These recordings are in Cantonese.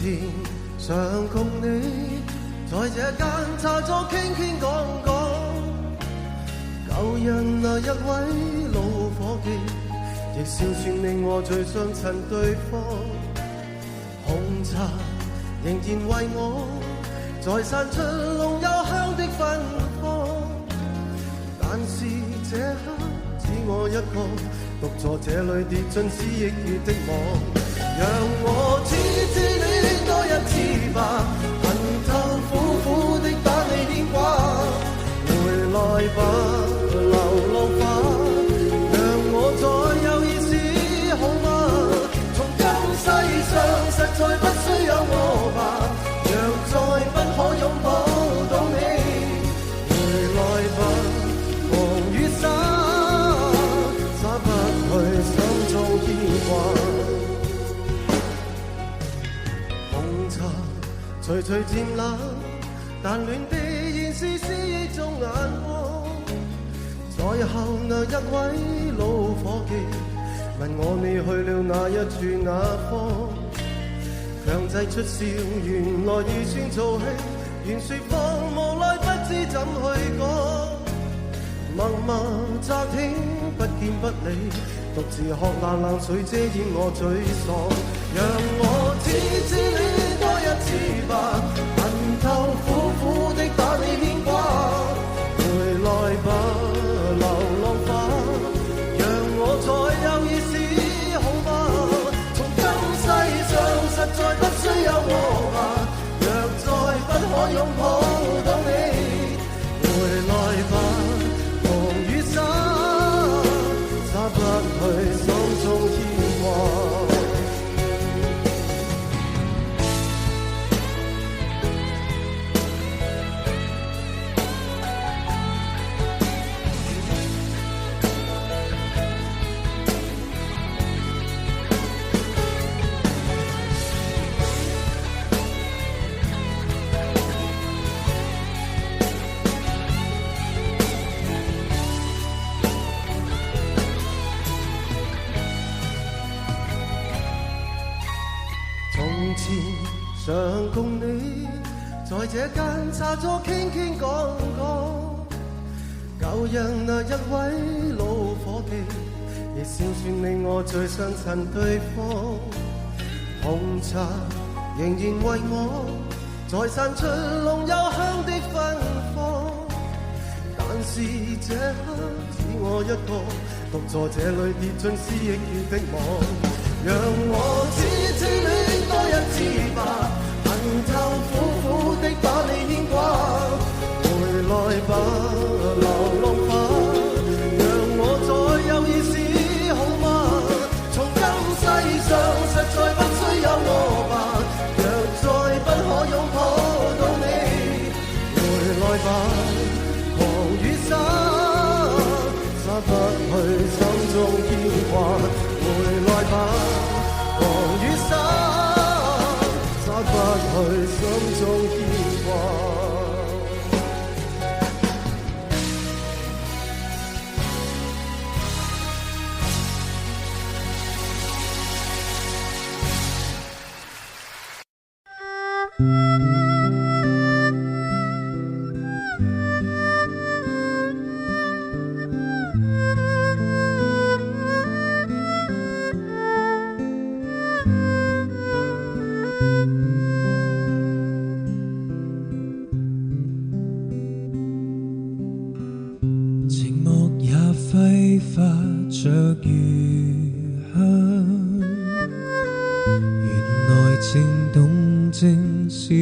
前常共你在這間茶座傾傾講講，舊日那一位老夥計，亦笑說令我最相襯對方。紅茶仍然為我再散出濃幽香的芬芳，但是這刻只我一個獨坐這裏跌進思憶月的網。讓我痴痴戀多一次吧，恨透苦苦的把你牽掛。回來吧，流浪吧，讓我再有意思好嗎？從今世上實在不需有我吧，若再不可擁抱到你。回來吧，狂與灑，灑不去心中牽掛。徐徐漸冷，但暖地現是思憶中眼光。在後那一位老夥計問我你去了哪一處哪方，強制出笑，原來預算做戲，原說謊無奈不知怎去講。默默乍聽不見不理，獨自喝冷冷水遮掩我沮喪。讓我痴痴戀多一次吧，恨透苦苦的把你牽掛。回來吧，流浪吧，讓我再有意思好嗎？從今世上實在不需有我吧，若再不可擁抱到你。回來吧，狂與灑，灑不去心中牽掛。常共你在這間茶座傾傾講講，舊日那一位老夥計，亦笑算令我最相襯對方。紅茶仍然為我再散出濃幽香的芬芳，但是這刻只我一個獨坐這裏跌進思憶月的網。讓我痴痴戀多一次吧，恨透苦苦的把你牽掛。回來吧，流浪吧，讓我再有意思好嗎？從今世上實在不需有我吧，若再不可擁抱到你。回來吧，狂與灑，灑不去心中牽掛。回來吧，狂與灑，灑不去心中牽掛。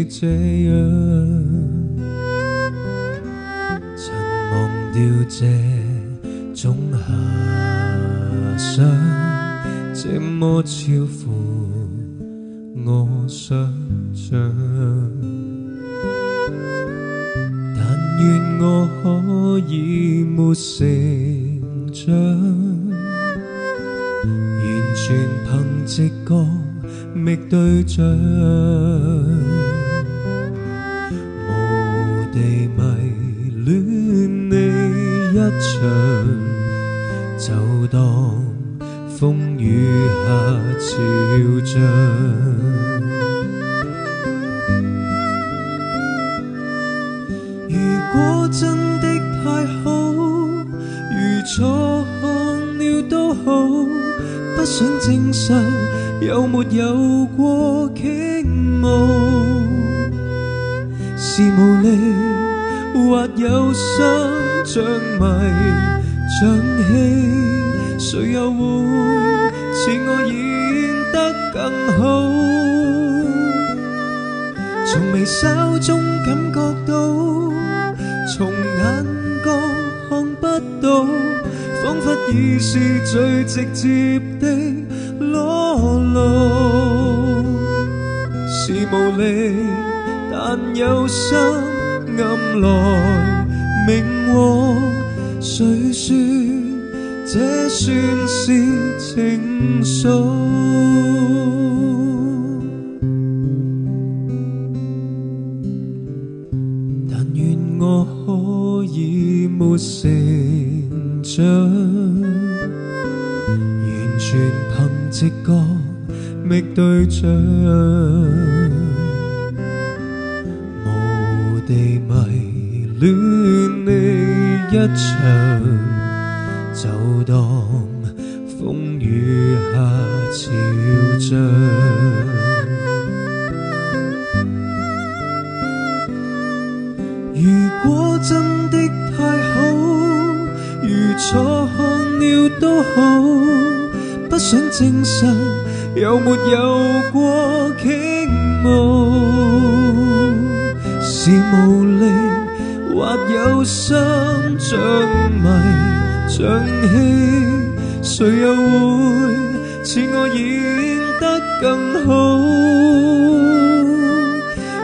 這樣曾忘掉這種遐想，這麼超乎我想象。但願我可以沒成長，完全憑直覺覓對象。地迷戀你一場，就當風雨下潮漲。真的太好，如錯看了都好，不想證實有沒有過傾慕，是無力或有心像迷像戲，誰又會似我演得更好？從微笑中感覺到，從眼角看不到，彷彿已是最直接的裸露。是無力，但有心暗來明往，誰說這算是情愫？我可以沒成長，完全憑直覺覓對象，無地迷戀你一場，就當風雨下潮漲。如果真的太好，如錯看了都好，不想證實有沒有過傾慕，是無力或有心像迷像戲，誰又會似我演得更好？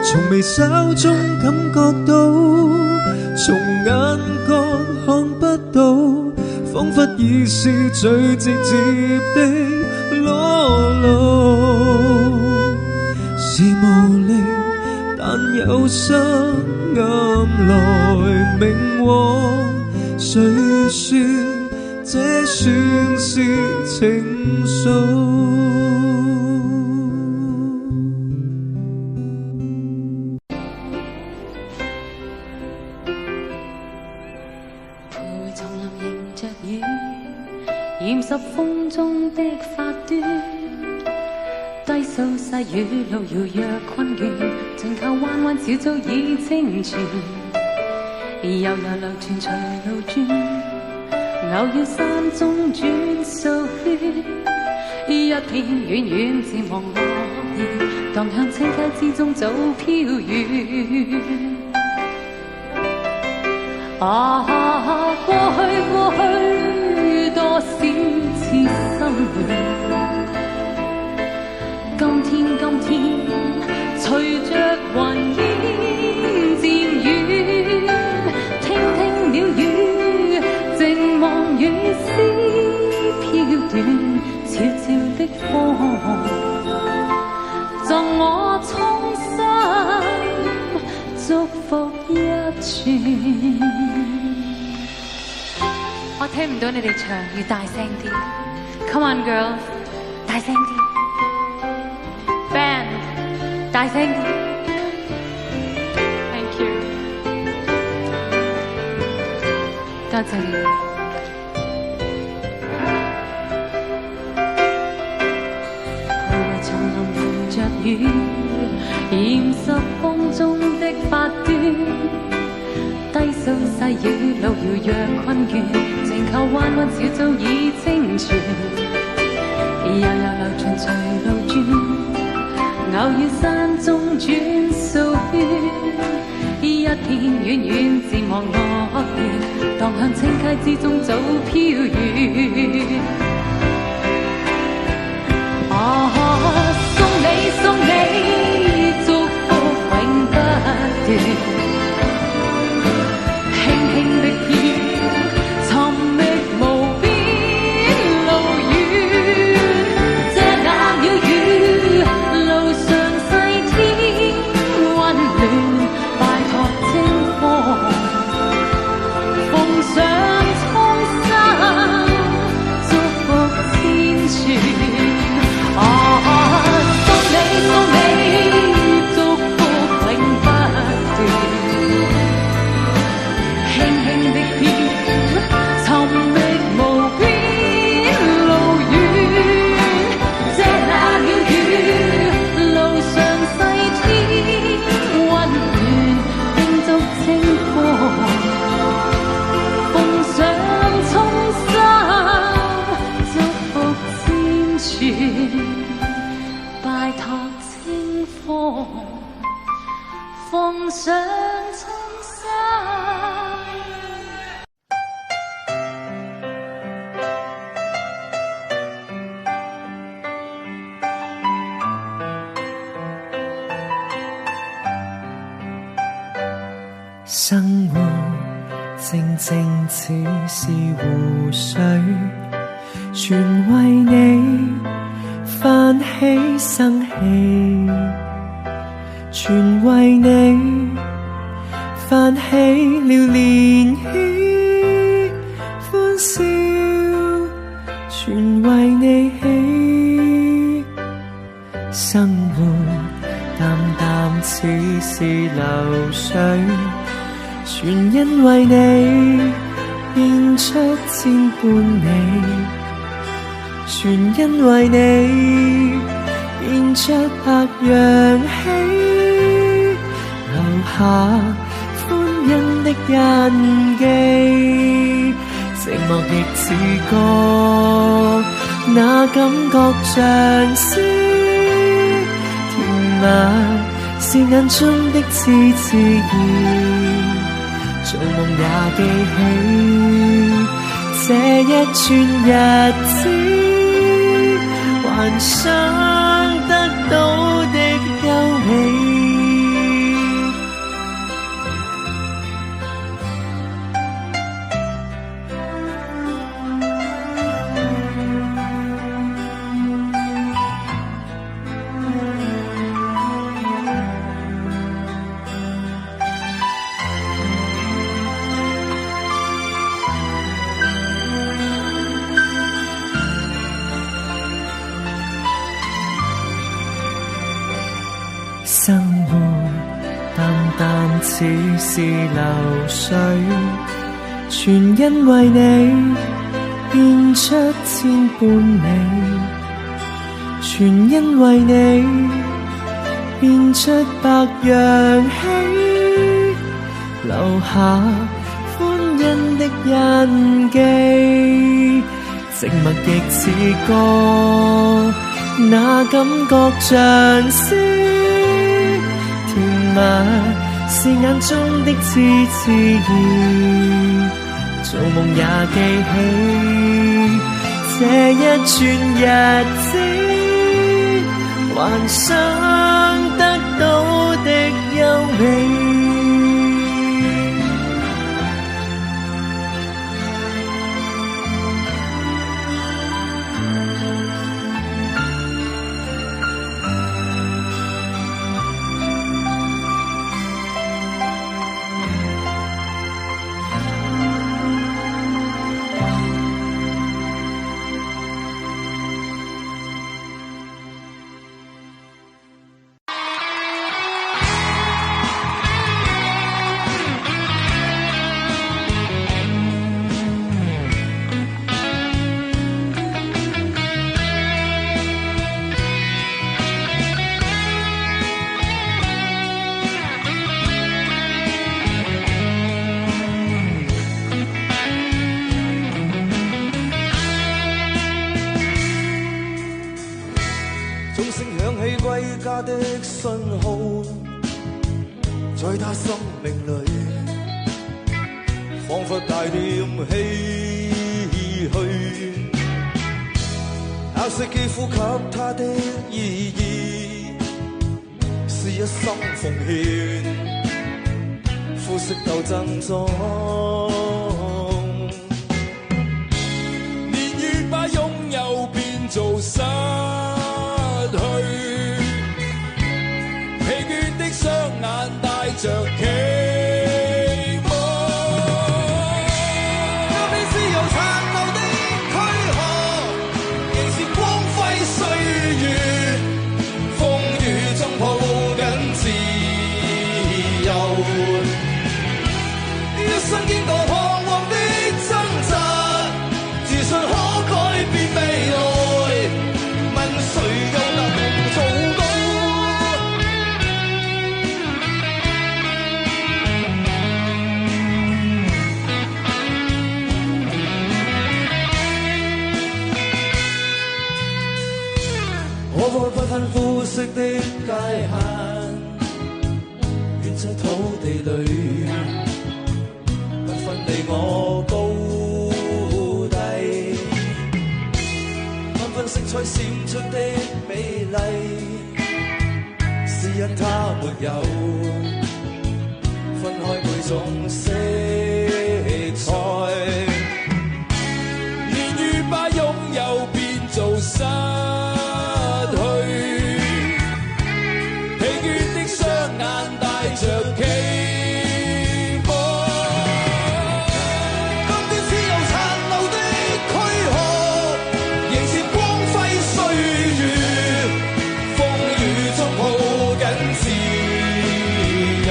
從微笑中感覺到，從眼角看不到，彷彿已是最直接的裸露。是無力，但有心暗來明往，誰說這算是情愫？染濕風中的發端，低數細雨路遙若困倦，盡靠彎彎小早已清泉，悠悠流傳隨路轉，偶要山中轉數圈，一片遠遠漸忘落葉，蕩向清溪之中早飄遠。啊，過去多少次生戀，今天隨着雲煙漸遠，聽鳥語，靜望雨絲飄斷，悄悄的風贈我衷心祝福一串。我聽唔到你哋唱，要大聲啲。Come on girls， 大聲啲。Band， 大聲啲。Thank you， 多謝你哋。徘徊叢林迎着雨，染濕風中的發端。低數細雨路遙若困倦，靜靠彎彎小早已清泉，悠悠流傳隨路轉，偶遇山中轉數圈，一片遠遠漸忘落葉，蕩向清溪之中早飄遠。啊，送你祝福永不斷。存，拜託清風奉上青山。生活靜靜似是湖水，全為你泛起生氣，全為你泛起了漣漪，歡笑全為你起，生活淡淡似是流水，全因為你變出千般美，全因為你變出百樣喜，留下歡欣的印記，寂寞亦似歌，那感覺像詩，甜蜜是眼中的痴痴意，做夢也記起這一串日子，幻想得到的優美。生活淡淡似是流水，全因為你變出千般美，全因為你變出百樣喜，留下歡欣的印記，靜默亦似歌，那感覺像詩，甜蜜是眼中的痴痴意，做夢也記起這一串日子，幻想得到的優美。的信號在他生命裏彷彿帶點唏噓，黑色肌膚給他的意義是一生奉獻，膚色鬥爭中年月把擁有變做失去，雙眼帶着期望，若你是有殘留的軀殼，仍是光輝歲月，風雨中抱緊自由，一生經過彷徨的掙扎，自信可改變未來，我愛不分膚色的界限，遠在土地裏，不分你我高低，繽紛色彩閃出的美麗，是因它沒有分開每種色彩，言語把擁有變做失去，疲倦的雙眼帶着期望，今天只有殘留的軀殼，仍是光輝歲月，風雨中抱緊自由，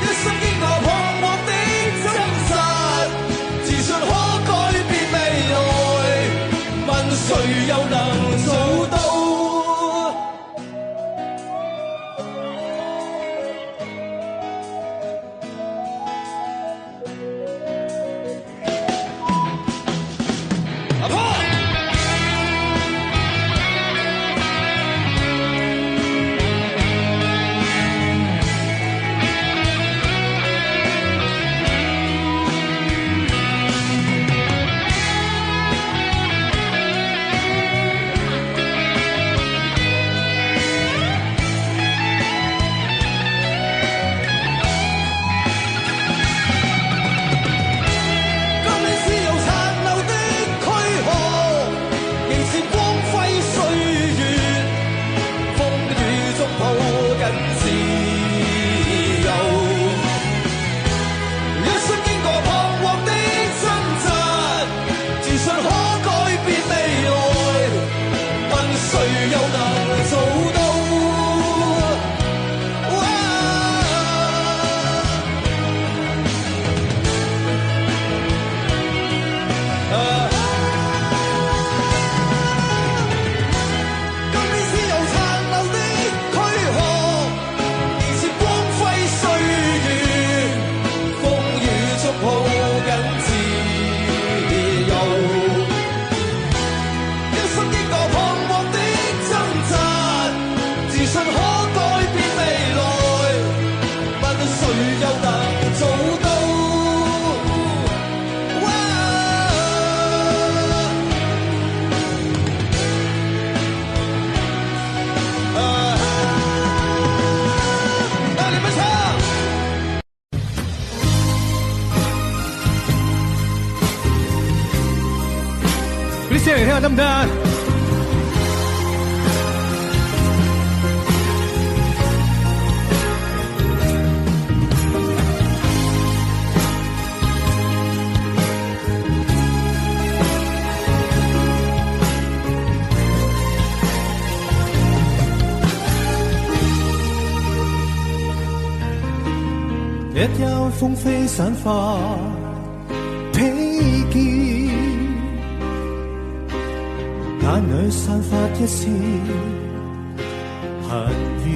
一生經過彷徨的掙扎，自信可改變未來，問誰又能做到？阿婆，今年只有殘留的軀殼，仍是光輝歲月，風雨中抱緊自由，一生經過彷徨的掙扎，自信可改變未來，問誰又能做到？今年只有殘留的軀殼，仍是光輝歲月，風雨中抱緊自由，一生經過彷徨的掙扎，自信可改變未來，問誰又能做到？你們唱。啲聲嚟聽下得唔得？一休風飛散花披肩，眼裏散發一絲恨怨，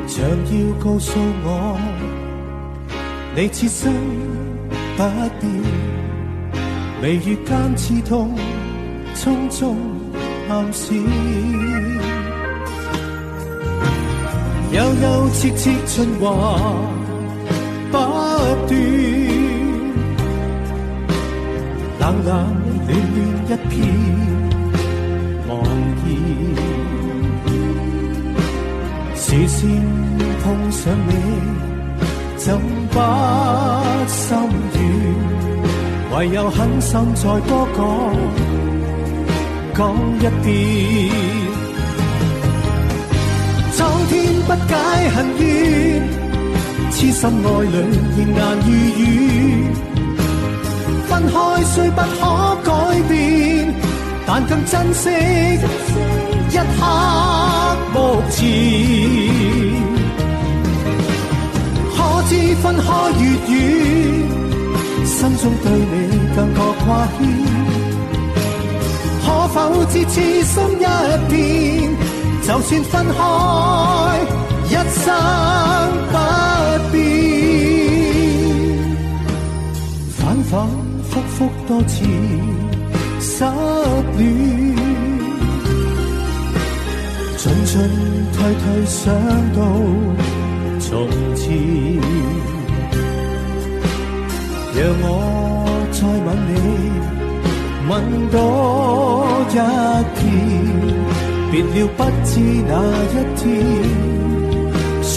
像要告訴我，你此生不變，眉宇間刺痛，匆匆暗閃。悠悠切切循環不斷，冷冷暖暖一片茫然，視線碰上你怎不心軟，唯有狠心再多講一遍。蒼天不解恨怨，痴心愛侶言難預語，分開雖不可改變，但更珍惜一刻目前。可知分開越遠，心中對你更覺掛牽，可否知痴心一片，就算分開，一生不變。反反复复多次，失戀，進進退退想到從前，讓我再吻你，吻多一天，別了不知哪一天相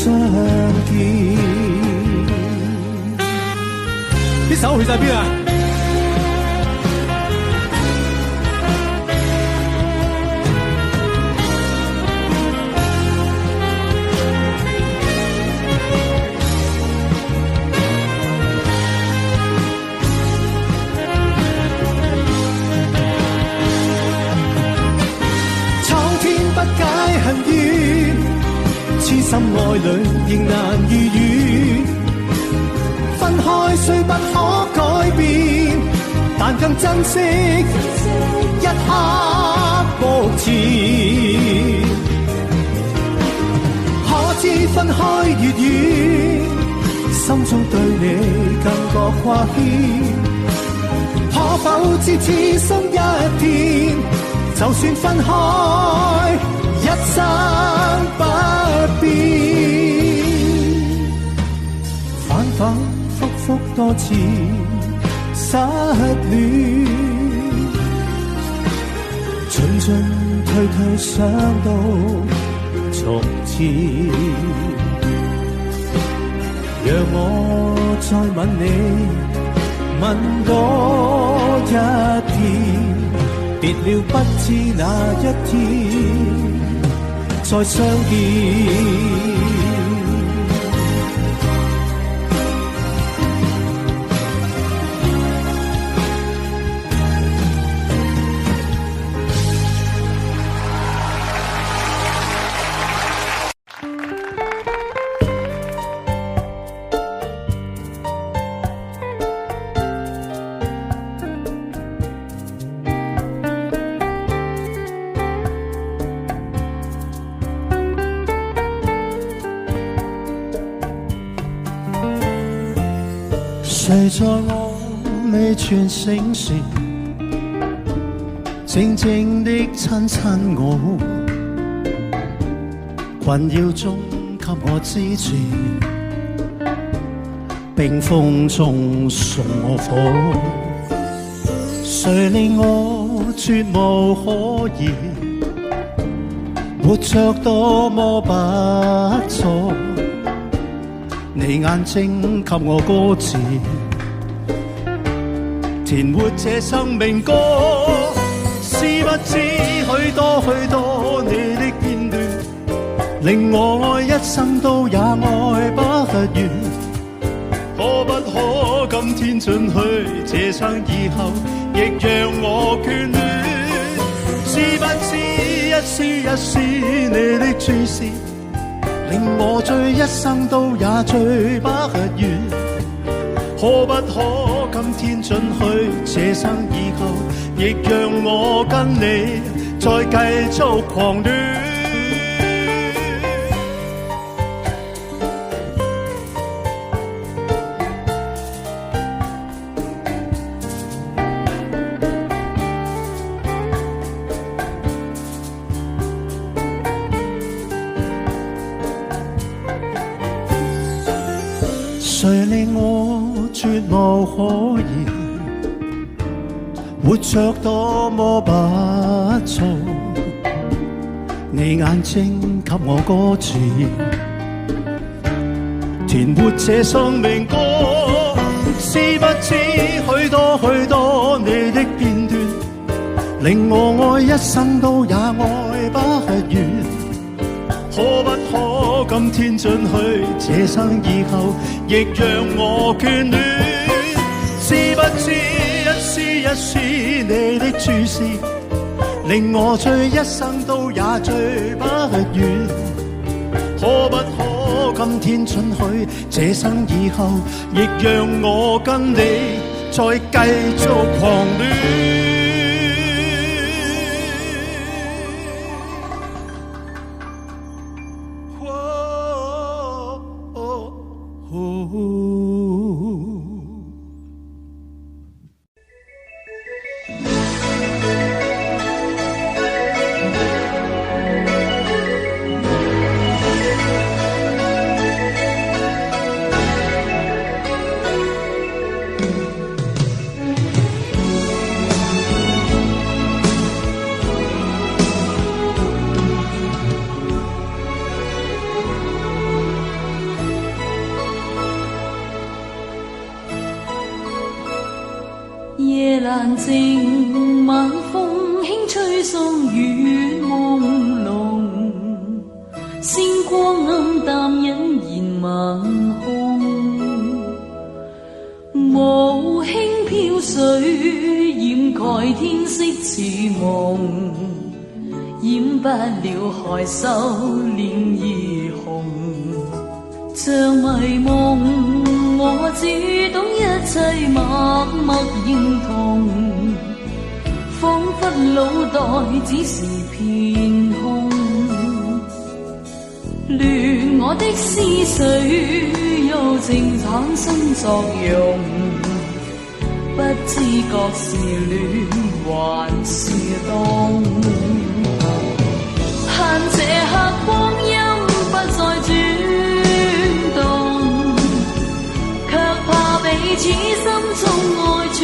見。啲手去晒邊啊？恨怨，痴心愛侶仍難如願，分開雖不可改變，但更珍惜一刻目前。可知分開越遠，心中對你更覺掛牽，可否知此生一天，就算分開一生不變，反反复复多次失戀，進進退退想到從前，讓我再吻你，吻多一天，別了不知哪一天再相見。誰在我未全醒時，靜靜的親親我，困擾中給我支持，冰封中送我火，誰令我絕無可言，活着多麼不錯，你眼睛給我歌詞，填活這生命歌，是不知許多許多你的片段，令我愛一生都也愛不完。可不可今天進去，這生以後亦讓我眷戀？是不知一絲一絲你的注視，令我醉一生都也醉不完。可不可今天進去，這生以後亦讓我跟你再繼續狂戀？誰令我絕無可言，活着多麼不錯，你眼睛給我歌詞，填活這生命歌，是不知許多許多你的片段，令我愛一生都也愛不完。可不可今天進去，這生以後亦讓我眷戀？知不知一絲一絲你的注視，令我醉一生都也醉不完。可不可今天進去，這生以後亦讓我跟你再繼續狂戀？閒靜，晚風輕吹送雨朦朧，星光暗淡隱然晚空，霧輕飄水掩蓋天色似夢，掩不了害羞臉兒紅，像迷夢，我只懂一切默默認同，彷彿腦袋只是片空，亂我的思緒柔情產生作用，不知覺是戀還是凍，恨這刻光陰不再轉動，卻怕彼此心中愛轉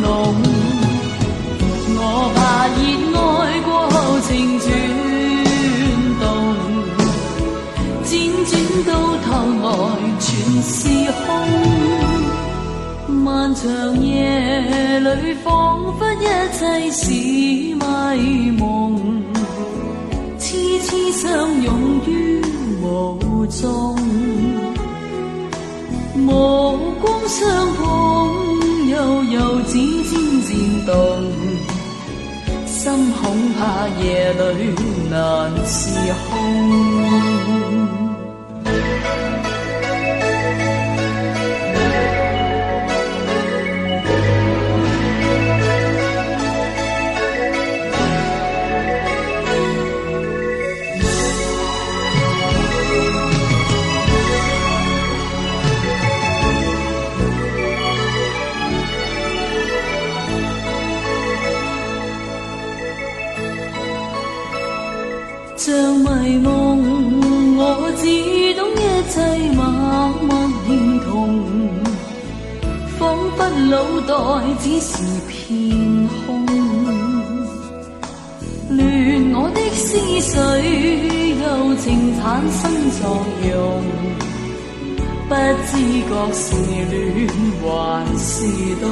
濃，我怕熱愛過後情轉動，輾轉到頭來全是空，漫長夜裏彷彿一切是迷夢，痴痴相擁於霧中，無光相碰，悠悠指尖漸動，心恐怕夜裏難是空。像迷夢，我只懂一切默默認同，彷彿腦袋只是片空，亂我的思緒柔情產生作用，不知覺是戀還是凍，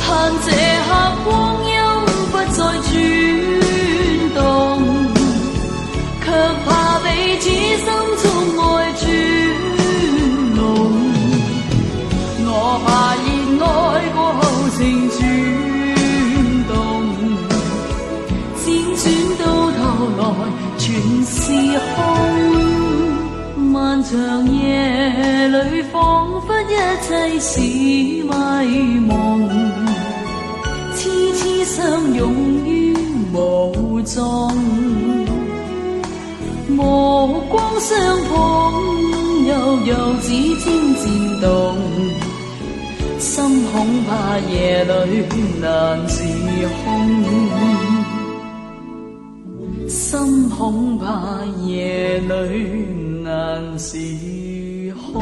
盼這刻光陰不再轉動，卻怕彼此心中愛轉濃，我怕熱愛過後情轉動，輾轉到頭來全是空，漫長夜裏彷彿一切是迷夢，痴痴相擁於霧中，無光相碰，悠悠指尖漸動，心恐怕夜裏難自控，心恐怕夜裏難自控。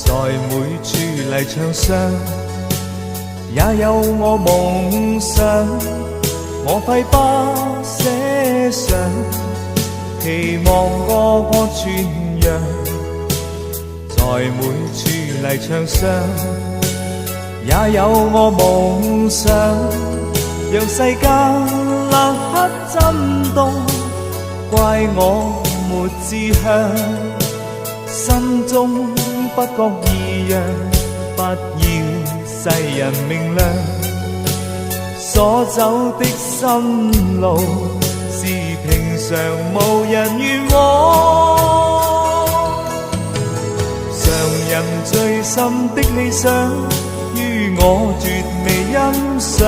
在每處泥牆上，也有我夢想，我揮筆寫上，期望個個傳揚。在每處泥牆上，也有我夢想，讓世間立刻震動，怪我沒志向，心中不覺異樣，不要世人明亮，所走的心路是平常無人願往，人最深的理想，於我絕未欣賞。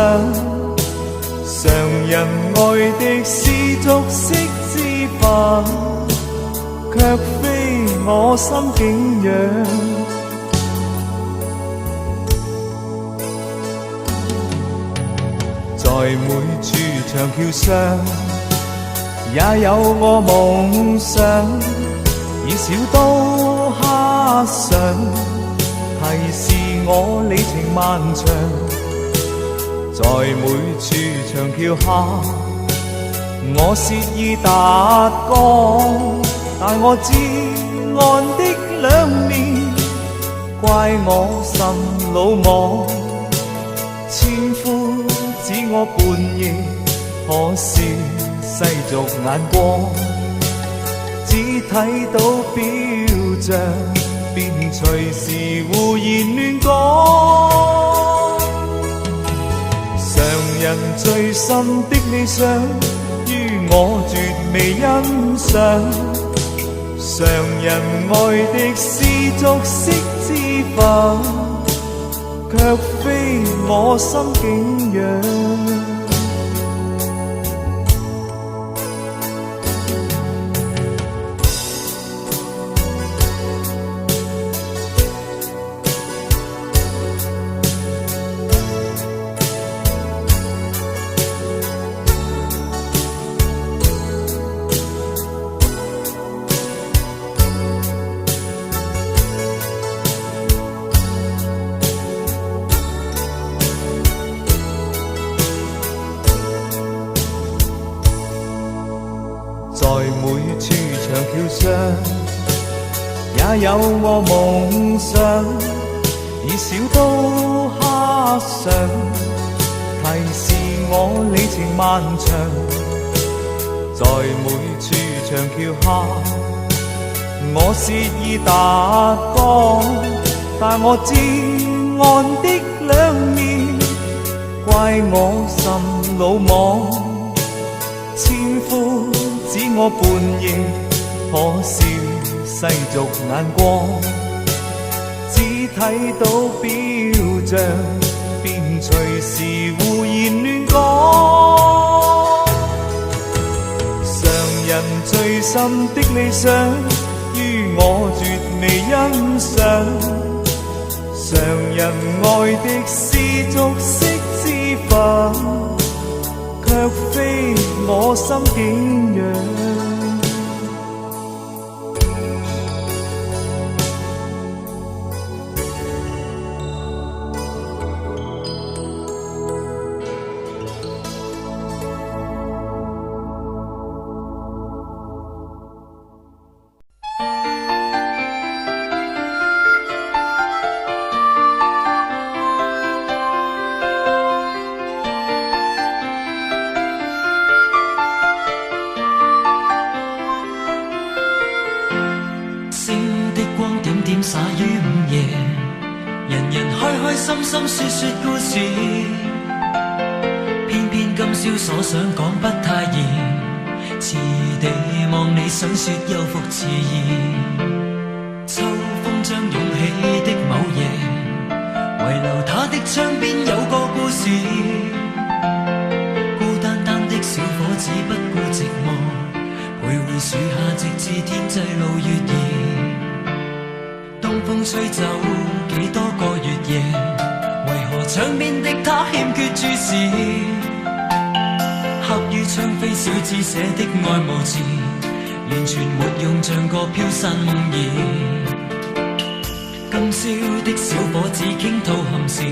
常人愛的是俗世之法，卻非我心景仰。在每處長橋上，也有我夢想，以小刀刻上，提示我里程漫長。在每處長橋下，我涉意達江，但我至岸的兩面，怪我甚魯莽。千夫指我半夜，可笑世俗眼光，只睇到表象，便隨時胡言亂講。常人最深的理想，於我絕未欣賞。常人愛的是俗世之法，卻非我心景仰。在每處長橋上，也有我夢想，以小刀刻上，提示我里程漫長。在每處長橋下，我涉意達江，但我至岸的兩面，怪我甚魯莽。千夫指我半夜，可笑世俗眼光，只睇到表象，便隨時胡言亂講。常人最深的理想，於我絕未欣賞。常人愛的是俗世之法，卻非我心景仰。灑於午夜，人人開開心心說說故事，偏偏今宵所想講不太易，遲地望你想說又復遲疑。秋風將湧起的某夜，遺留他的窗邊有個故事，孤單單的小伙子不顧寂寞，徘徊樹下直至天際露月兒。東風吹走幾多個月夜，為何窗邊的他欠缺注視？刻於窗扉小字寫的愛無字，完全沒用，像個飄散夢兒。今宵的小伙子傾吐憾事，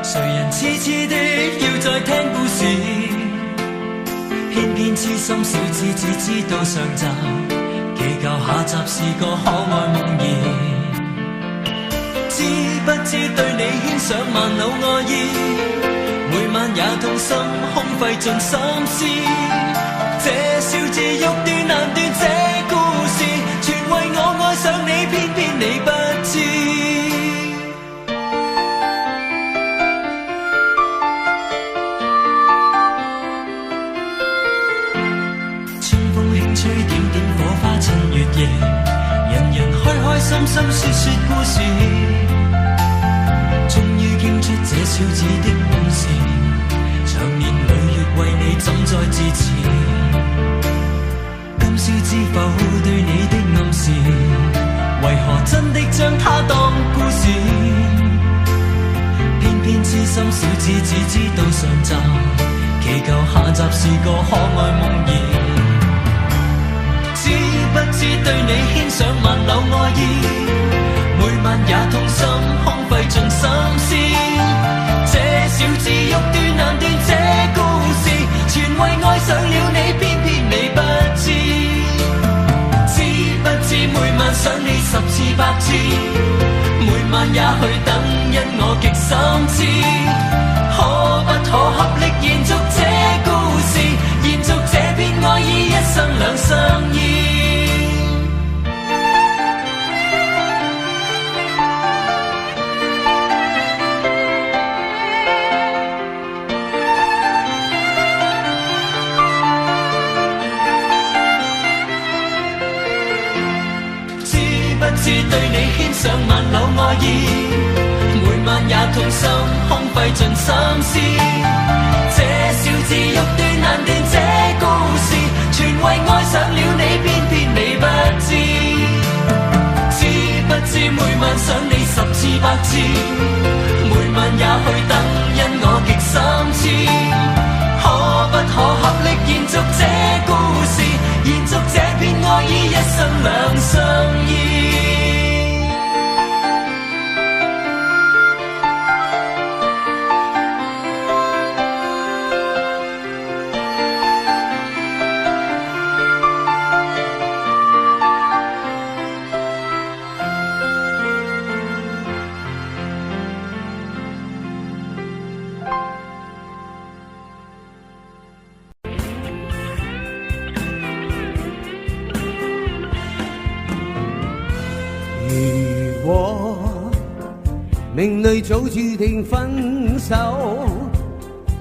誰人痴痴的要再聽故事？偏偏痴心小子只知道上集，祈求下集是個可愛夢兒。知不知對你牽上萬縷愛意，每晚也痛心空費盡心思。這小子欲斷難斷這故事，全為我愛上你，偏偏你不知。春風輕吹點點火花襯月夜，人人開開心甘心說說故事，終於傾出這小子的故事，長年累月為你怎再支持？今宵知否對你的暗示，為何真的將它當故事？偏偏痴心小子只知道上集，祈求下集是個可愛夢兒。知不知對你牽上萬縷愛意，每晚也痛心空費盡心思。這小子欲斷難斷這故事，全為愛上了你，偏偏你不知。知不知每晚想你10次100次，每晚也去等，因我極心知。可不可合力延續這故事，延續這片愛意，一生兩相依。知對你牽上萬縷愛意，每晚也痛心空費盡心思。這小子欲斷難斷這故事，全為愛上了你，偏偏你不知。知不知每晚想你10次100次，每晚也去等，因我極心知。可不可合力延續這故事，延續這片愛意，一生兩相依。命裏早注定分手，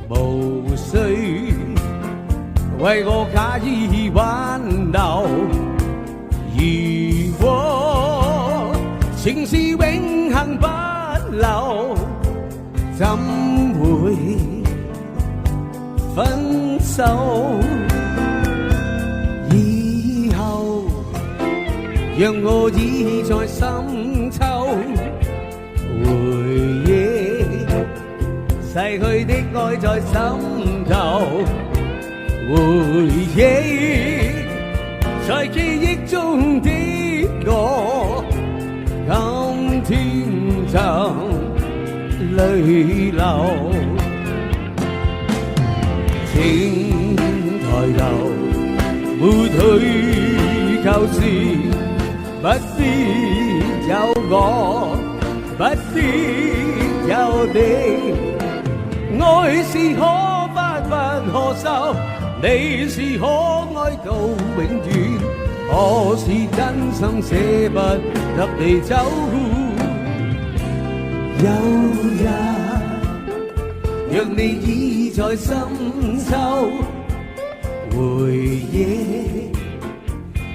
無需為我假意挽留。如果情是永恆不留，怎會分手？以後讓我倚在深秋，回憶逝去的愛在心頭，回憶在記憶中的我，今天就淚流。請抬頭，沒退舊時，不必有我，不必有你。愛是可發不可收，你是可愛到永遠，我是真心捨不得你走。有日讓你倚在深秋，回憶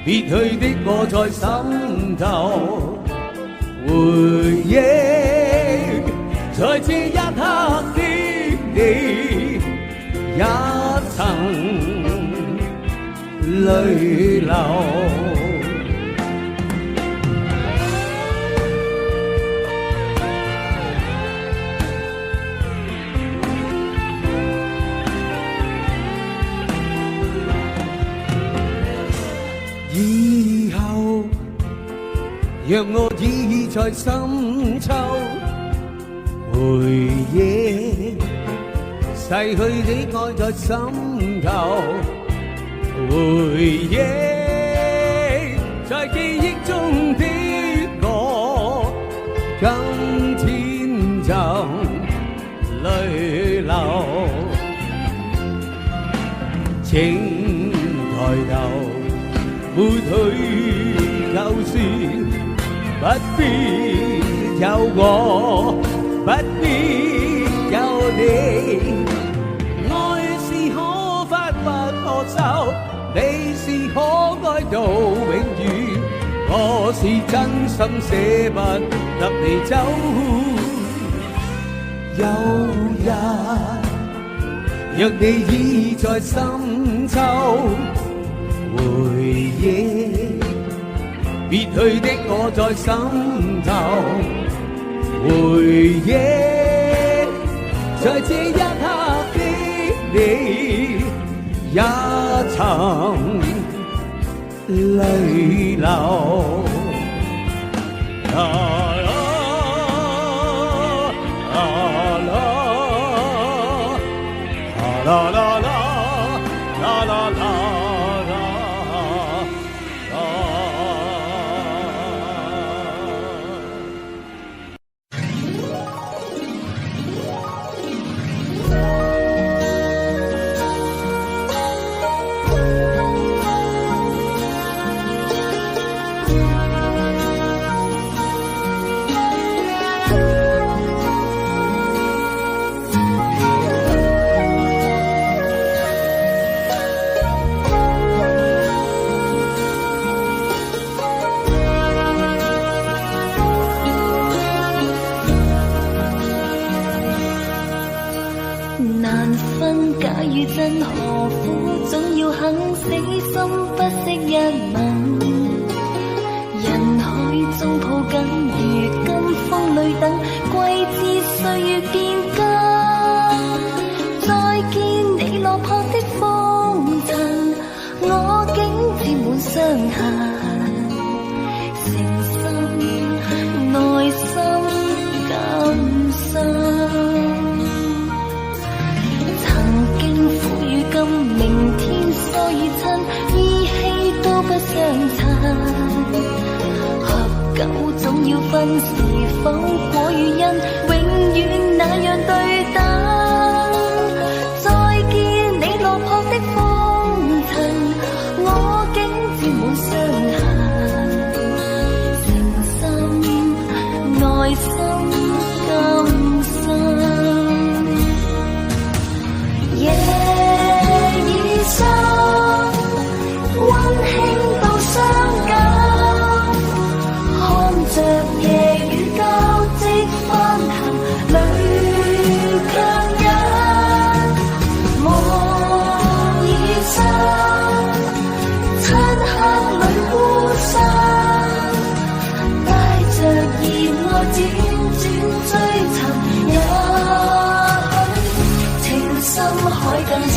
別去的我在心頭，回憶在這一刻的你，也曾淚流。以後讓我倚在深秋，回憶逝去的愛在心頭，回憶在記憶中的我，今天就淚流。請抬頭，沒退舊時，不必有我，不必有你。愛是可發不可收，你是可愛到永遠，我是真心捨不得你走。有日若你已在深秋，回憶別去的我在心頭，回憶在這一刻的你也曾淚流。啦啦啦啦啦啦啦啦。難分假與真，何苦總要肯死心不惜一吻？人海中抱緊，如今風裏等，季節歲月變更。再見你落魄的風塵，我竟沾滿傷痕。誠心內心感傷。明天疏與親，依稀都不相襯。合久總要分，是否果與因，永遠那樣對等。再見你落魄的風塵，我竟沾滿傷痕。誠心內心感傷。溫馨到傷感，看着夜雨交織翻騰，淚強忍。夢已生，漆黑裏孤身，帶着熱愛輾轉追尋，也許情深海更深。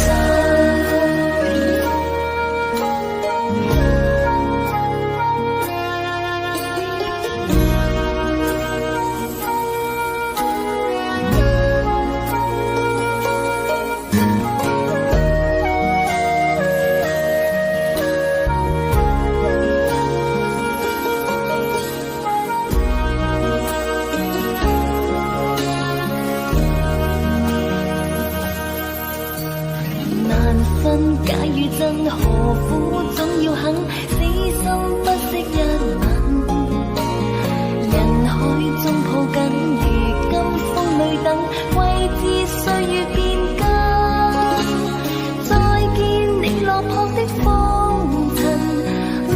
假與真，何苦總要肯死心不惜一吻？人海中抱緊，如今風裏等，季節歲月變更。再見你落魄的風塵，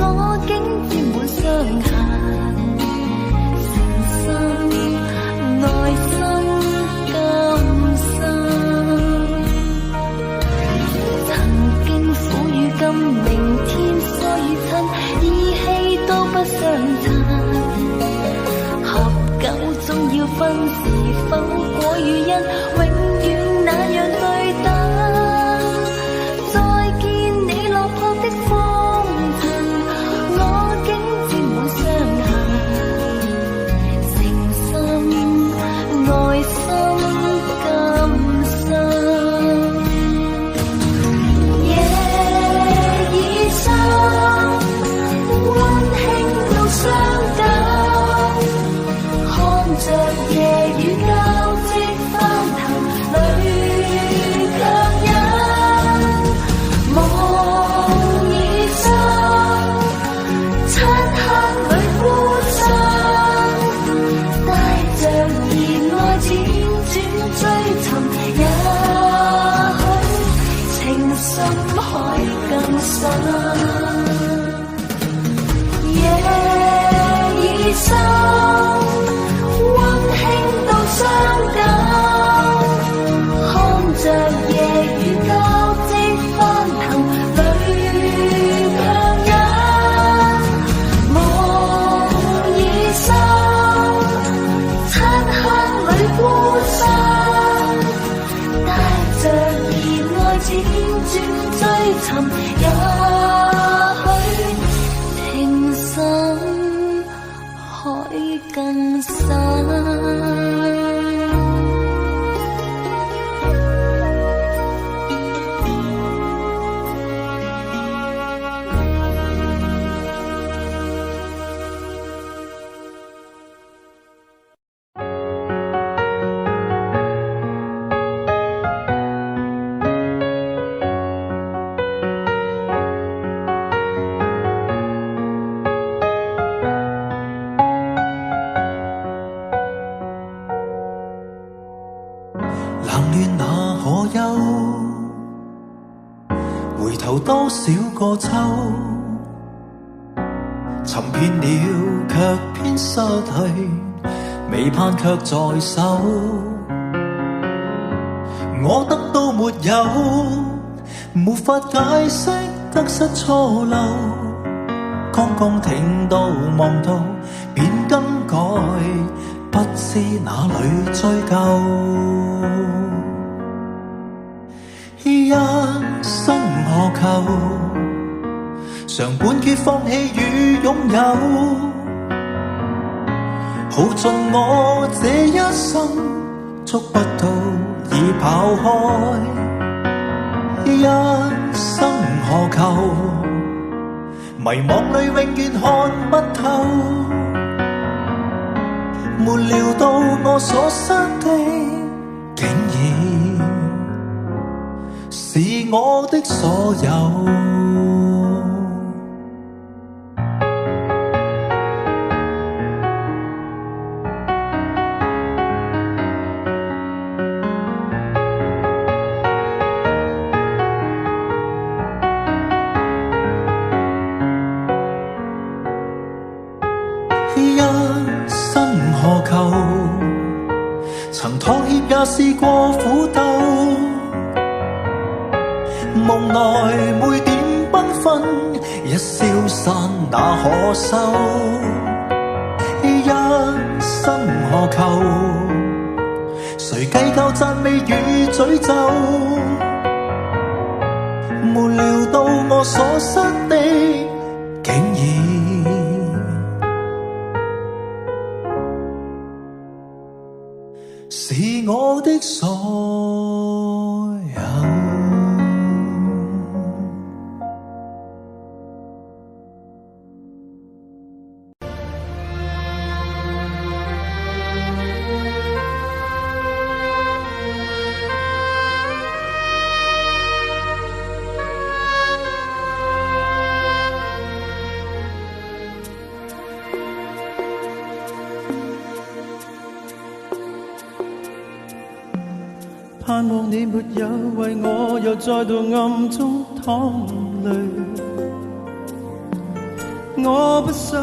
我竟沾滿傷痕。誠心內心感傷。今明天疏與親，依稀都不相襯。合久總要分，是否果與因，永遠那樣對等。再見你落魄的風塵，我竟沾滿傷痕。誠心內心感傷。溫馨到傷感，看着夜雨交織輾轉追尋，也許情深海更深。多少個秋，尋遍了卻偏失去，未盼卻在手。我得到沒有，無法解釋得失錯漏。剛剛聽到望到便更改，不知哪裏追究。一生何求？常本決放棄與擁有，耗盡我這一生，捉不到已跑開。一生何求？迷惘裏永遠看不透，沒料到我所失的，竟然是我的所有。一生何求？曾妥協也試過苦鬥，夢內每點繽紛，一消散那可收？一生何求？誰計較讚美與詛咒？沒料到我所失的，竟然是我的所有。盼望你沒有為我又再度暗中淌淚，我不想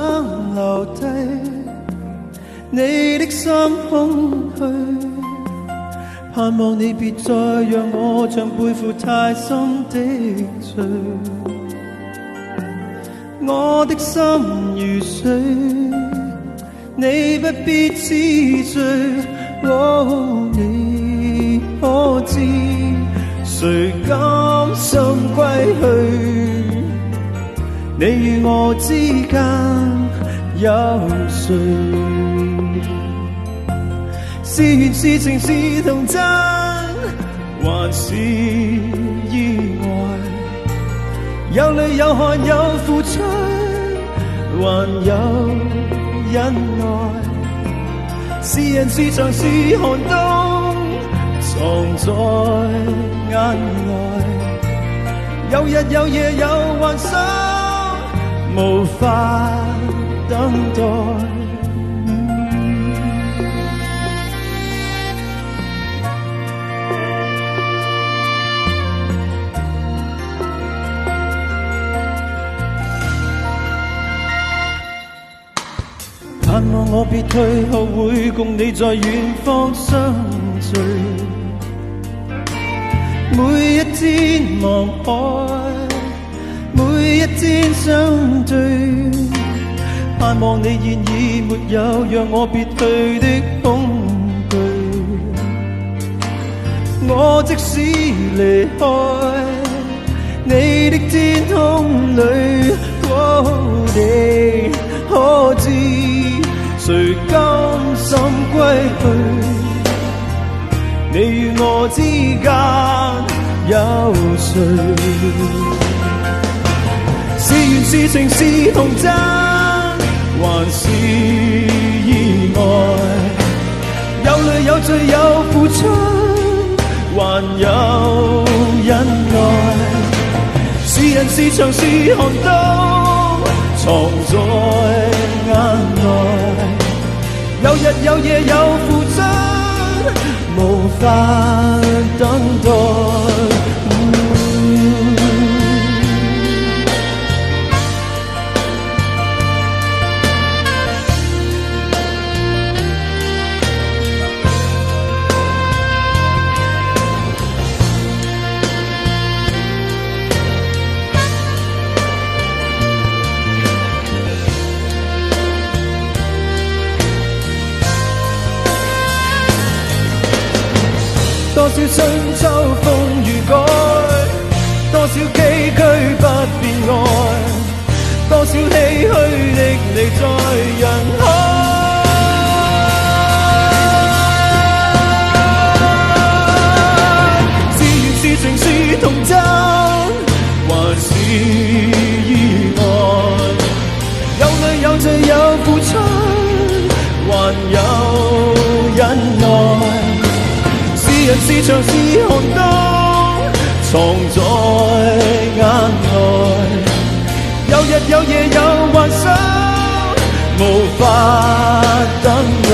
留低你的心空虛，盼望你別再讓我像背負太深的罪，我的心如水，你不必知罪。你可知誰甘心歸去？你與我之間有誰？是緣是情是童真，還是意外？有淚有汗有付出，還有忍耐。是人是牆是寒冬，藏在眼內，有日有夜有幻想，無法等待。盼望我別退後，會共你在遠方相聚。每一天望海，每一天相對。盼望你現已沒有讓我別去的恐懼。我即使離開，天空裏高地，可知誰甘心歸去？你與我之間有誰？是緣是情是童真，還是意外？有淚有罪有付出，還有忍耐。是人是牆是寒冬，藏在眼內。有日有夜有付出，無法等待。多少春秋風雨改，多少崎嶇不變愛，多少唏噓的你在人海。是緣是情是童真，還是意外？有淚有罪有付出，還有忍耐。是人是牆是寒冬，藏在眼內。有日有夜有幻想，無法等待。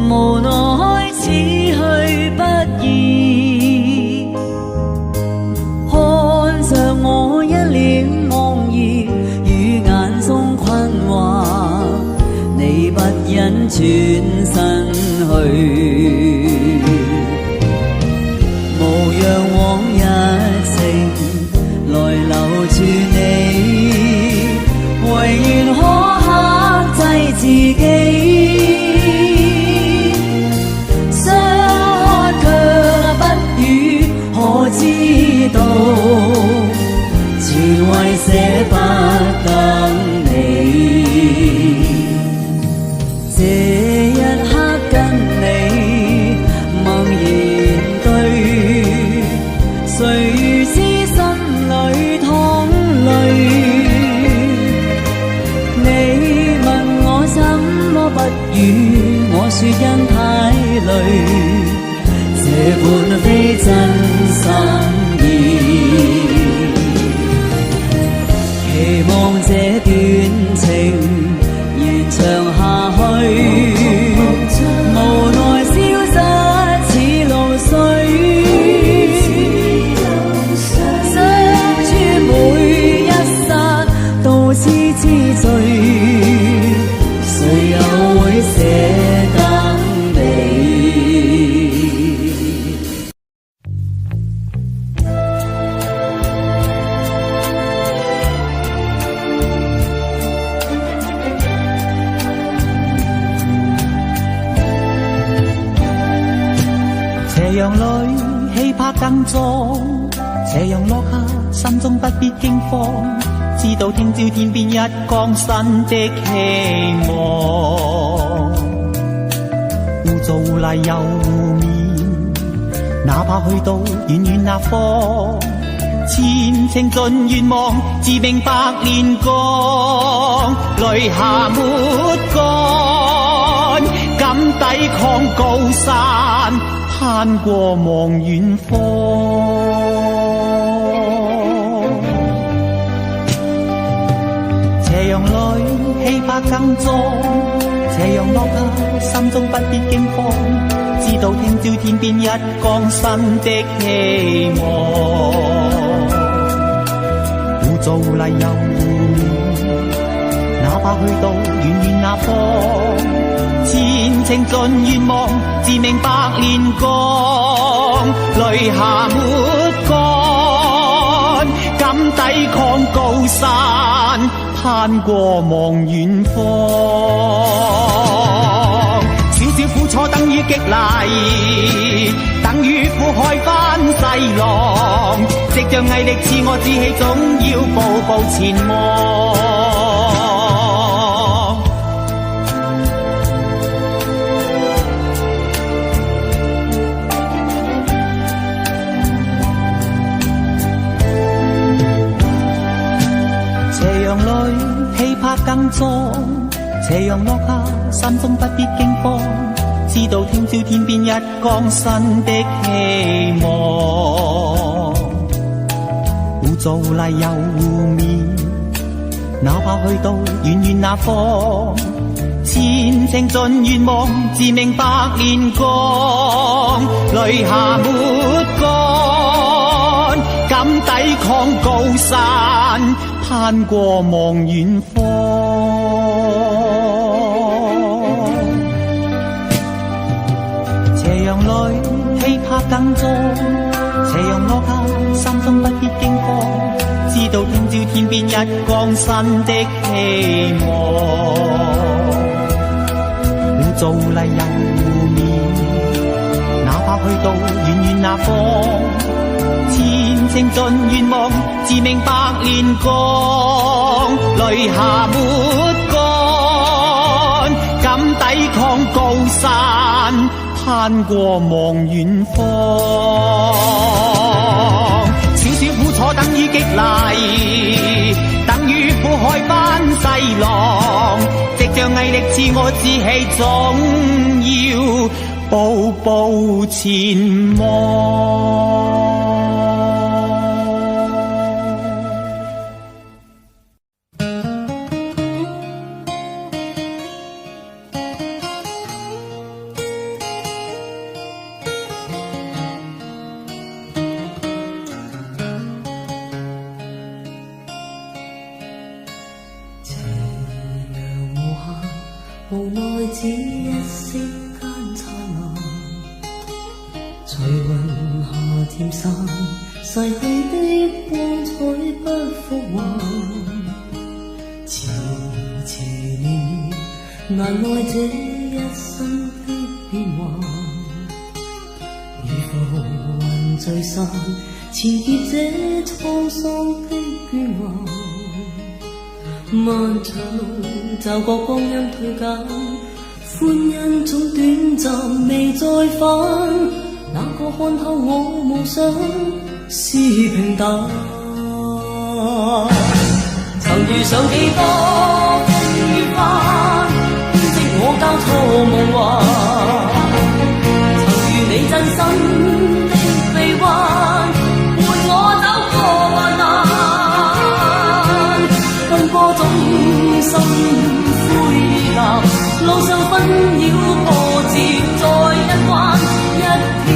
無奈此去不易，看着我一臉茫然，與眼中困惑，你不忍轉身去，無讓往日情來留住你，唯願可克制自己。知道全為捨不得你，這一刻跟你茫然對，誰如知心裏淌淚？你問我怎麼不語，我說因太累，這本非真心意，期望這段情延長下去，無奈消失似露水，相處每一剎都痴痴醉，誰又會捨得你？斜陽裏氣魄更壯，斜陽落下心中不必驚慌，知道聽朝天邊一光新的希望。污糟污泥又污面，哪怕去到遠遠那方，前程盡願望，自命百煉鋼，淚下沒乾，敢抵抗高山，攀過望遠方。斜陽裏氣魄更壯，斜陽落下心中不必驚慌，知道聽朝天邊一光新的希望。污糟泥又哪怕去到遠遠那方，前程盡願望，自命百煉鋼，淚下沒乾，敢抵抗高山，攀過望遠方。少少苦楚等於激勵，等於苦海翻細浪，藉着毅力賜我志氣，總要步步前望。斜陽裏氣魄更壯，斜陽落下心中不必驚慌，知道聽朝天邊一光新的希望。污糟泥又污面，哪怕去到遠遠那方，前程盡願望，自命百煉鋼，淚下沒乾，敢抵抗高山，攀過望遠方。斜陽裏氣魄更壯，斜陽落下心中不必驚慌，知道聽朝天邊一光新的希望。污糟泥又污面，哪怕去到遠遠那方，前程盡願望，自命百煉鋼，淚下沒乾，敢抵抗高山，攀過望遠方。少少苦楚等於激勵，等於苦海翻細浪，藉着毅力賜我志氣，總要步步前望。無奈只一息間燦爛，隨雲霞漸散，逝去的光彩不復還。遲遲年年，難耐這一生的變幻。如浮雲聚散，纏結這滄桑的倦顏。漫長路，驟覺光陰退減，歡欣總短暫未再返。那個看透我夢想是平淡，曾遇上幾多風雨翻，編織我交錯夢幻。曾遇你真心的臂彎，伴我走過患難。奔波中心灰意冷，路上紛擾波折再一彎，一天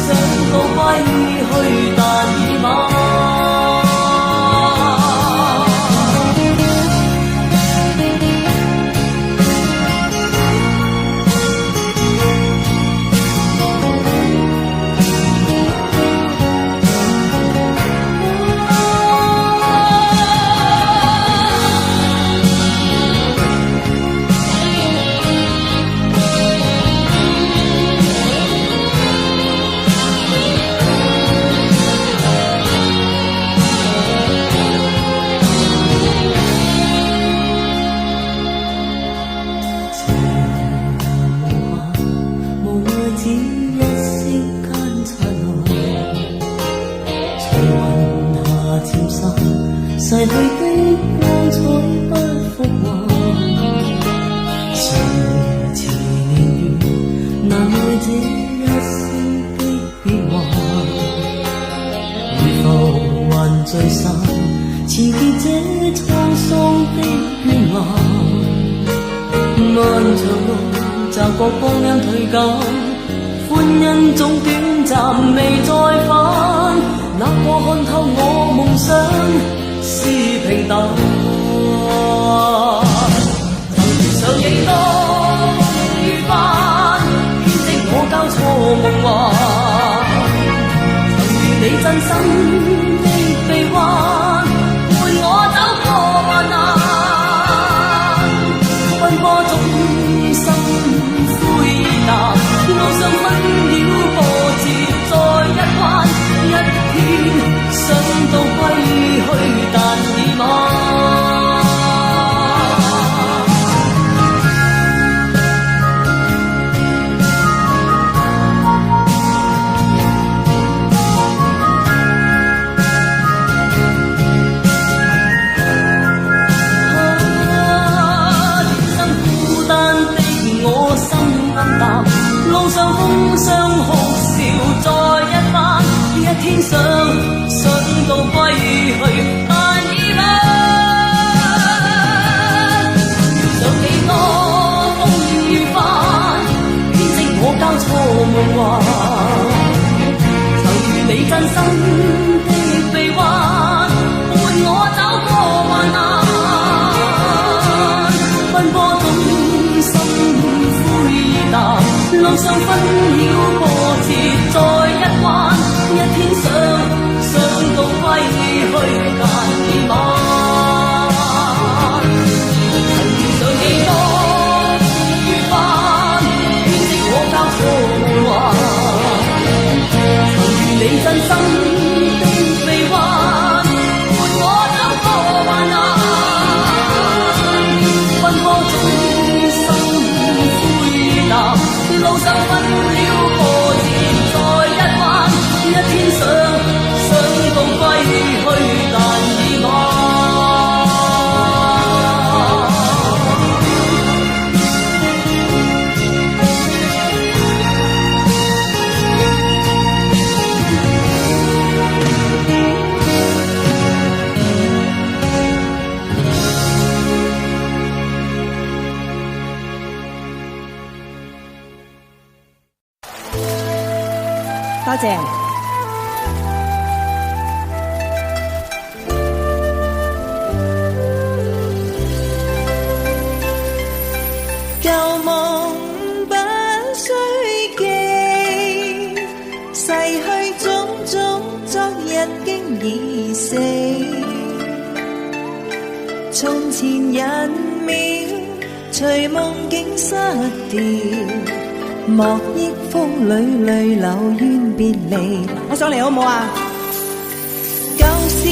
想到歸去但已晚。逝去的光彩不復還。遲遲年月，難耐這一生的變幻。如浮雲聚散，纏結這滄桑的倦顏。漫長路，驟覺光陰退減，歡欣總短暫未再返。那個看透我夢想是平淡，曾遇上幾多風雨翻，編織我交錯夢幻。曾遇你真心的臂彎，伴我走過萬難。奔波中心灰意淡，路上分了波折再一彎。一天想到歸去，但已晚。人生孤單的我心暗淡，路上風霜哭笑再一番。一天想到歸去，但已晚。上幾多風雨翻，編織我交錯夢幻。曾遇你真心的臂彎，伴我走過萬難。奔波中心灰意淡，路上分了波折再一彎。一天想到歸去，但已晚。曾遇上幾多風雨翻，編織我交錯夢幻。曾遇你真心的臂彎，伴我走過萬難。奔波中心灰意淡，路上分了波折再一彎。一天想到歸去，但已晚。多謝。舊夢不需記，逝去種種，昨日經已死。從前人秒，隨夢境失掉，莫憶風裏淚流怨別離。我上嚟好唔好啊？舊事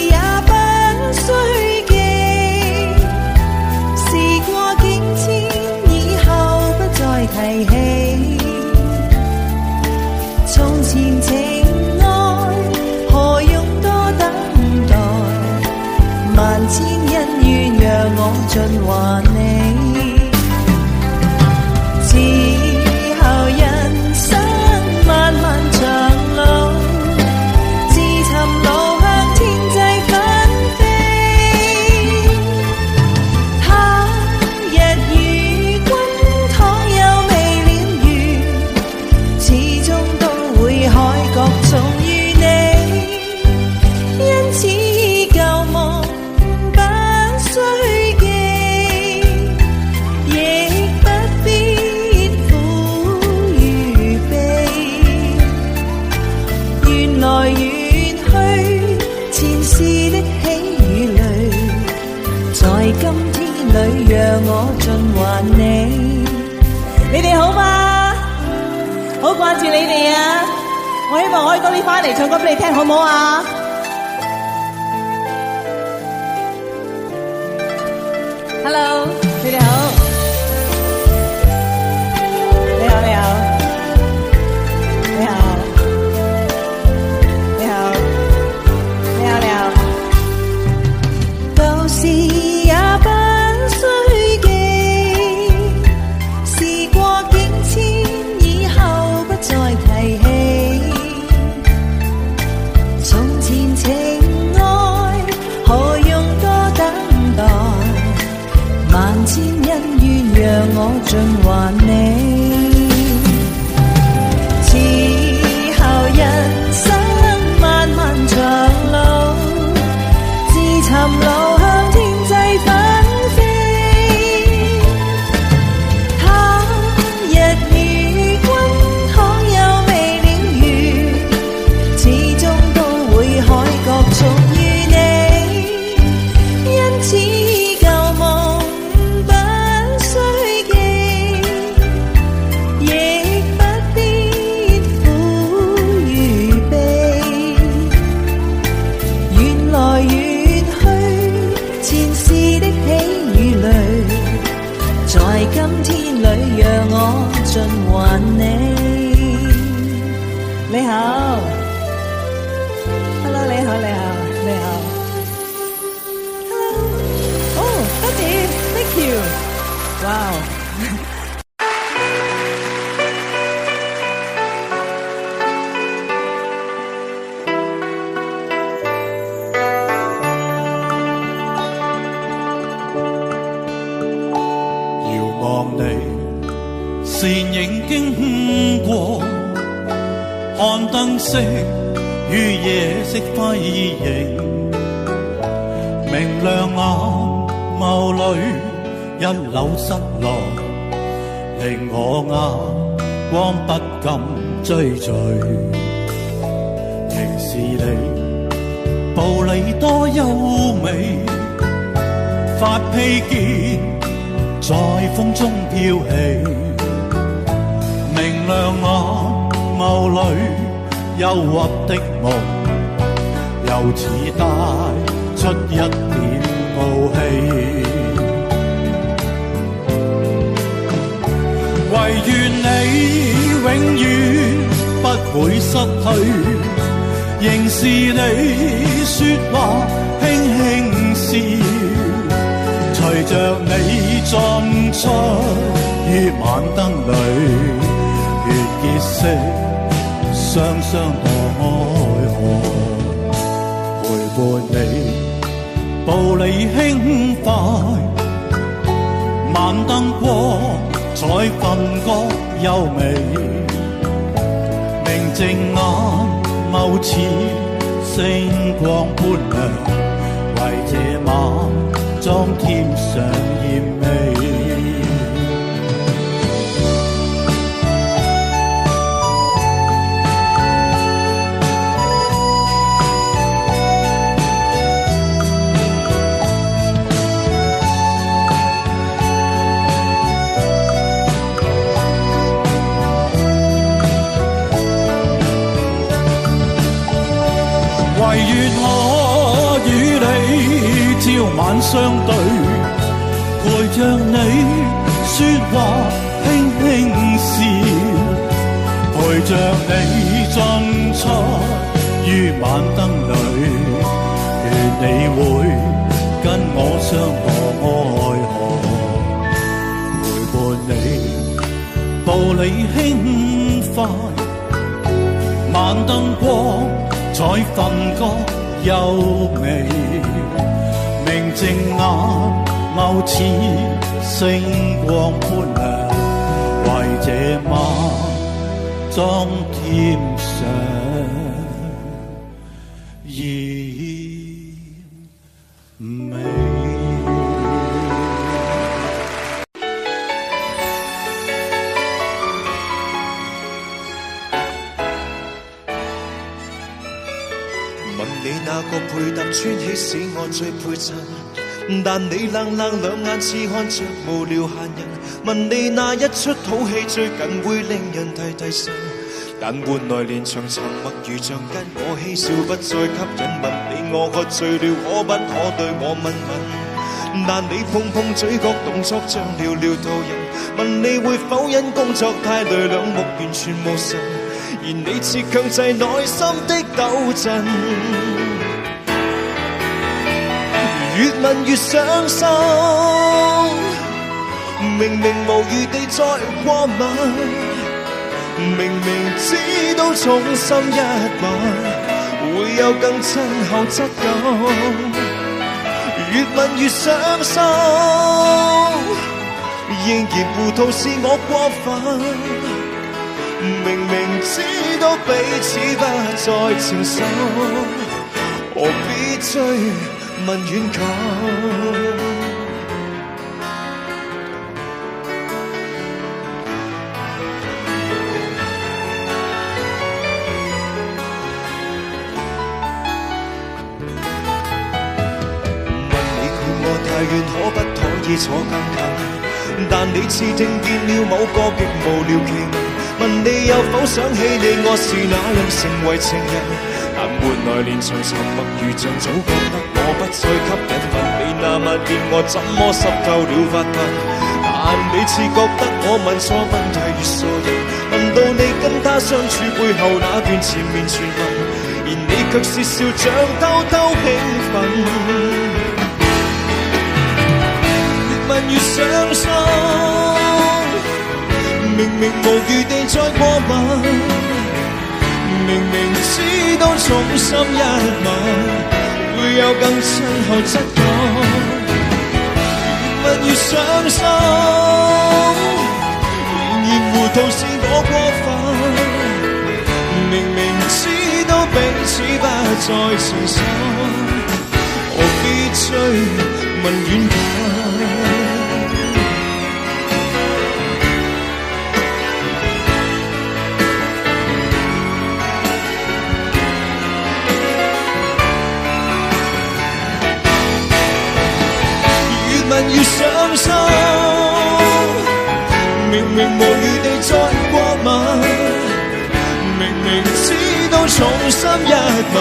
也不需記，事過境遷，以後不再提起。從前情愛何用多等待，萬千恩怨讓我盡還你。之後人生漫漫長路，自尋路向天際紛飛。他日與君倘有未了緣，始終都會海角重遇你。因此舊夢不需記，亦不必苦與悲。緣來緣去，前世的喜與淚，在今天裏讓我盡還你。你哋好嗎？好掛住你哋啊！我希望可以多啲翻嚟唱歌俾你聽，好唔好啊？Hello， 你哋好，你好，你好，你好，你好，你好，你好。讓我盡還你。你好 ，Hello， 你好，你好，你好 ，Hello， 哦，多謝 ，Thank you， 哇、wow 倩影經過，看燈飾與夜色輝映，明亮眼眸裏一縷失落，令我眼光不敢追隨。仍是你步履多優美，發披肩在風中飄起。明亮眼眸裏憂鬱的夢，又似帶出一點傲氣。唯願你永遠不會失去，仍是你說話輕輕笑，隨着你進出於晚燈裏。結識雙雙墮愛河，陪伴你步履輕快，晚燈光彩分割優美，明淨眼眸似星光般亮，為這晚裝添上豔美。唯願我與你朝晚相對，陪着你說話輕輕笑，陪着你進出於晚燈裏，願你會跟我相墮愛河，陪伴你步履輕快，晚燈光彩分割優美，明淨眼眸似星光般亮，為這晚裝添上豔美。你那個配搭穿起使我最配襯，但你冷冷兩眼似看着無聊閒人。問你那一出好戲最近會令人提提神，但換來連場沉默如像跟我嬉笑不再吸引。問你我喝醉了可不可對我吻吻，但你碰碰嘴角動作像寥寥途人。問你會否因工作太累兩目完全無神，而你似強制內心的抖震，越問越傷心，明明無意地再過問，明明知道重心一晚會有更親厚質感，越問越傷心，仍然糊塗是我過分，明明知道彼此不再情深，何必追問遠近？問你距我太遠，可不可以坐更近？但你似聽見了某個極無聊奇聞。問你有否想起你我是那樣成為情人，但換來連場沉默如像早覺得我不再吸引。問你那晚見我怎麼濕透了髮鬢，你似覺得我問錯問題越傻人，問到你跟他相處背後那段纏綿傳聞，而你卻是笑着偷偷興奮，越問越傷心，明明無餘地再過問，明明知道重心一吻會有更親後質感，越問越傷心，仍然糊塗是我過分，明明知道彼此不再情深，何必追問遠近，越傷心，明明無餘地再過問，明明知道重心一吻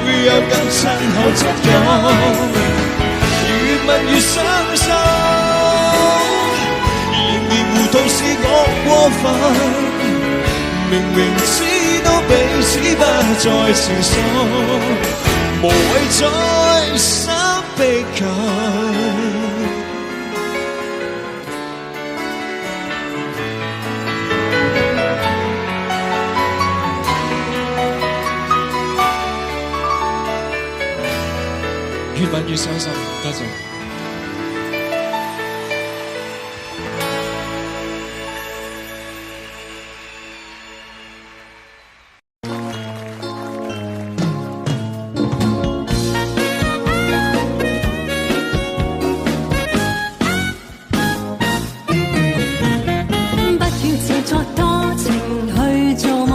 會有更親後質感，越問越傷心，仍然糊塗是我過分，明明知道彼此不再情深，無謂再三逼近。越問越傷心，多謝。不要自作多情去做夢，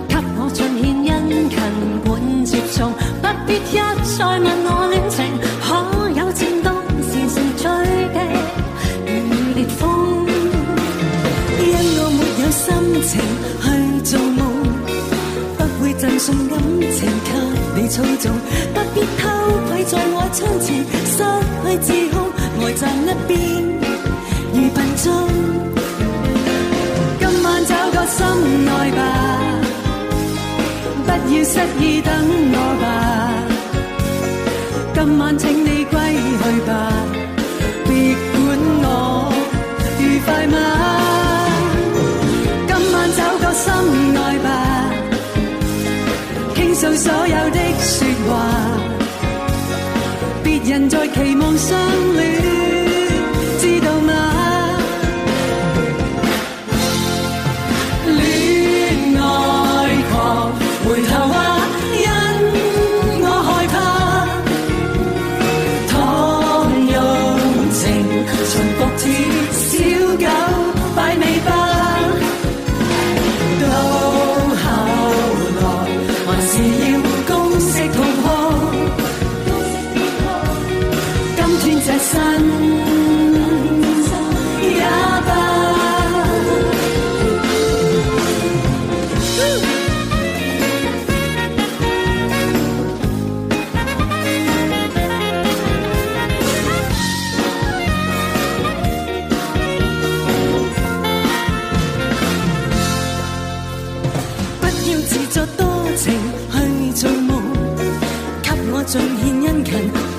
給我盡獻殷勤管接送，不必一再問我戀情可有漸凍，時時追擊如烈風，因我沒有心情去做夢，不會贈送感情給你操縱，不必偷窺在我窗前失去自控，呆站一邊如笨鐘，今晚找個心愛吧，不要失意等我吧，今晚請你歸去吧，別管我愉快嗎？今晚找個心愛吧，傾訴所有的說話，別人在期望相戀，知道嗎？戀愛狂回頭啊，因我害怕倘用情重複似小狗擺尾巴，到後來還是要公式同學，今天這身也罷。盡獻殷勤管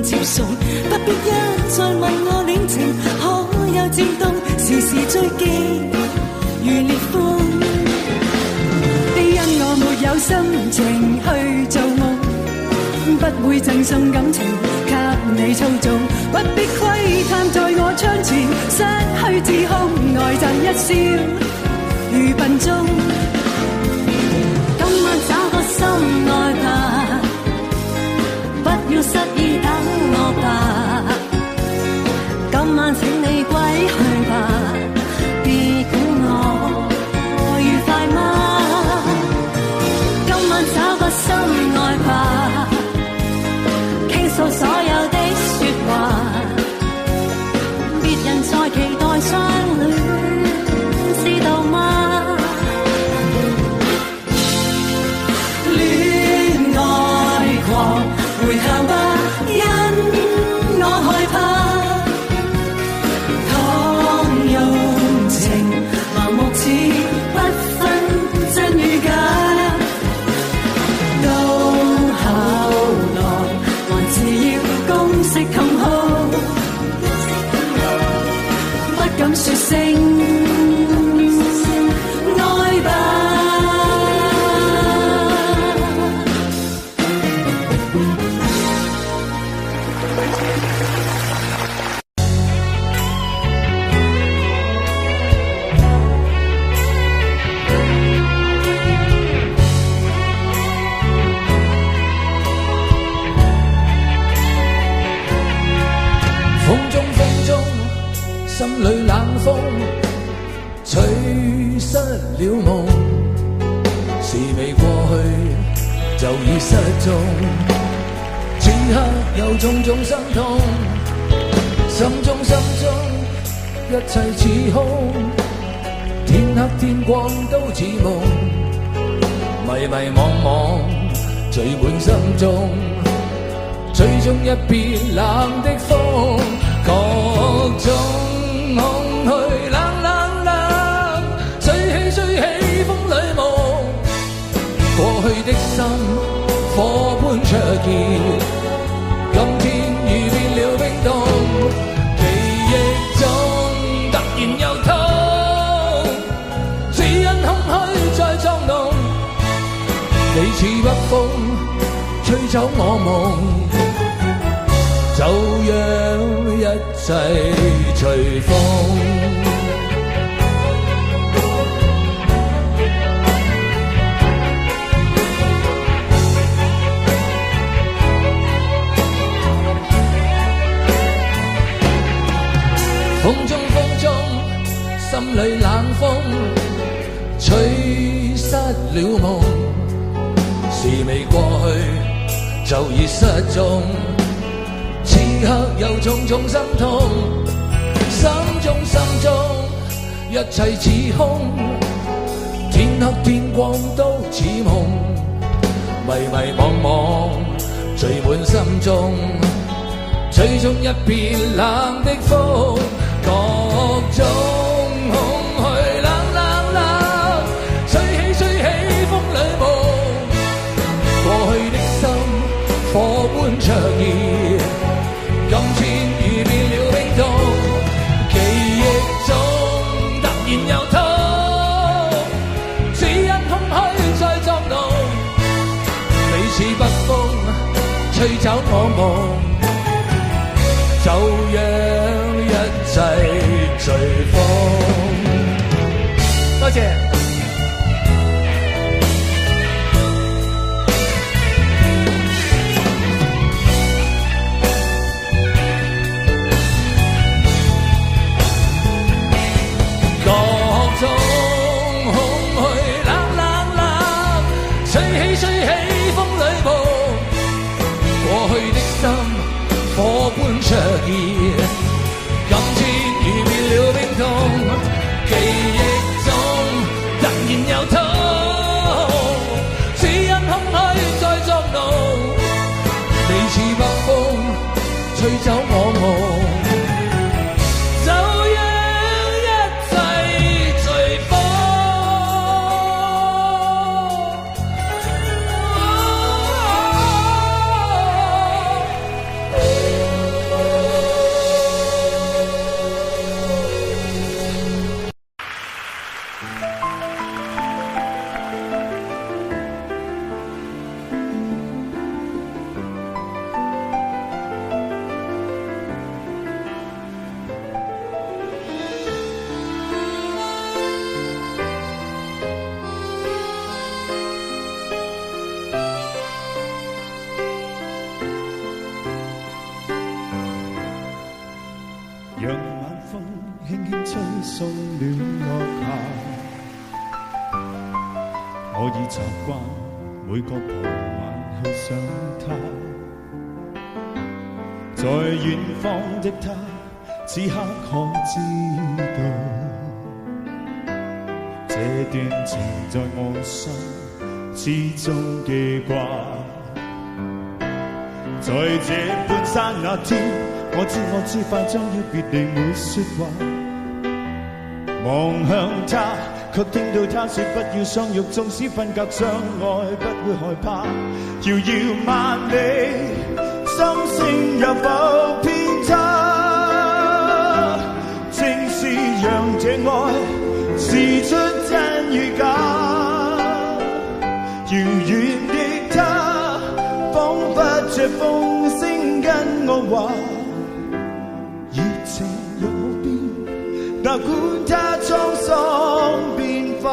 接送，不必一再問我戀情可有漸凍，時時追擊如烈風，因我沒有心情去做夢，不會贈送感情給你操縱，不必窺探在我窗前失去自控，呆站一笑如笨鐘，今晚找個心愛吧，不要失意等我吧，今晚請你歸去吧，別管我愉快嗎？今晚找個心愛吧，傾訴所有的說話，別人在期待相戀，知道嗎？戀愛狂回頭吧，因我害怕說聲愛吧。心裏冷風吹失了夢，事未過去就已失蹤，此刻有種種心痛，心中一切似空，天黑天光都似夢，迷迷惘惘聚滿心中，吹中一片冷的風，各種空虛冷冷冷，吹起風裏夢，過去的心火般灼熱，今天已變了冰凍，記憶中突然又痛，只因空虛在作弄，你似北風吹走我夢，就讓一切隨風。風中，心裏冷風吹失了夢，事未過去就已失蹤，此刻有種種心痛，心中一切似空，天黑天光都似夢，迷迷惘惘聚滿心中，吹中一片冷的風，各種空虛冷冷冷，吹起風裏夢，過去的心火般灼熱，今天已變了冰凍，記憶中突然又痛，只因空虛在作弄，你似北風吹走我夢，就讓一切隨風。多謝。各種空虛冷冷冷，吹起風裏夢，過去的心火般灼熱，今天已變了冰凍，記憶中突然又痛，只因空虛在作弄，你似北風吹走我夢，就讓一切隨風。讓晚風輕輕吹送暖落下，我已習慣每個傍晚去想他，在遠方的他此刻可知道，這段情在我心始終記掛，在這半山那天我知快將要別離沒說話，望向他卻聽到他說不要相約，縱使分隔相愛不會害怕，遙遙萬里心聲有否偏差，正是讓這風聲跟我話，熱情若冇變，哪管它滄桑變化。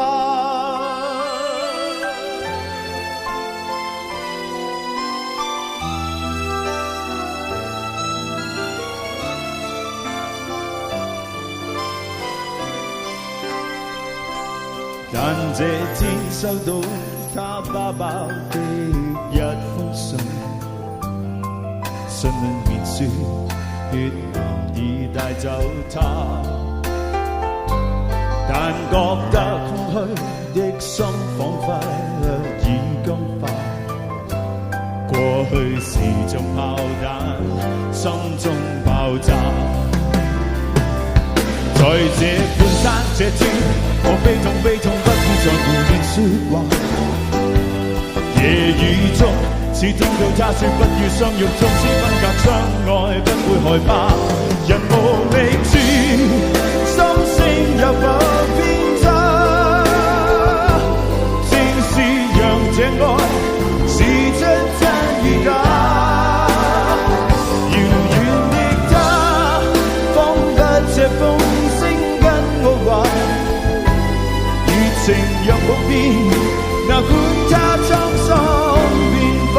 但這天收到他爸爸的一封信，信裏面說血癌已帶走他，但覺得空虛的心彷彿已金化，過去是種炮彈，心中爆炸。在這半山這天，我悲痛悲痛，不必再胡亂說話。夜雨中，始終對他說不要相擁，縱使分隔相愛，不會害怕。人無覓處，心聲有否偏差？正是讓這愛是真真與假。遙遠的他，彷彿這風情若冇變，哪管它滄桑變化。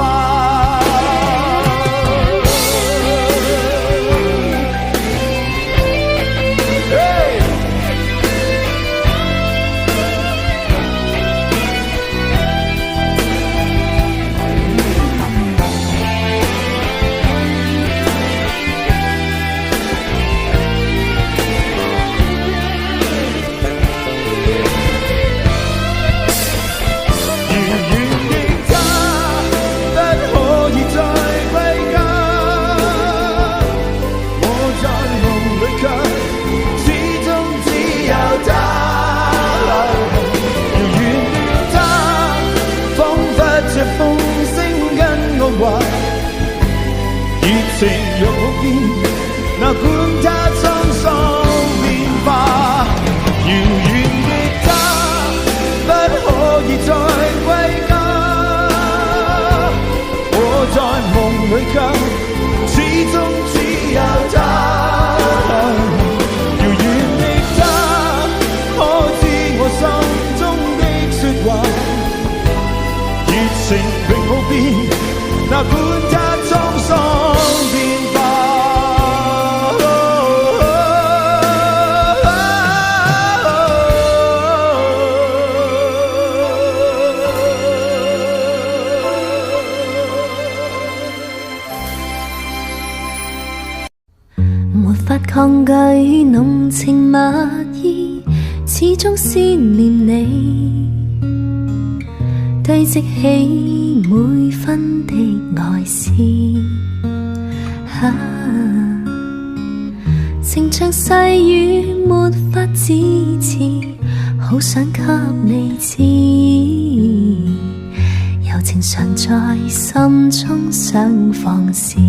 情若冇變，哪管它滄桑變化。遙遠的他，不可以再歸家。我在夢裏卻始終只有他。遙遠的他，可知我心中的説話？熱情永冇變，哪管它滄桑。抗拒濃情蜜意，始終思念你，堆積起每分的愛思。情像細雨沒法支持，好想給你知，柔情常在心中想放肆。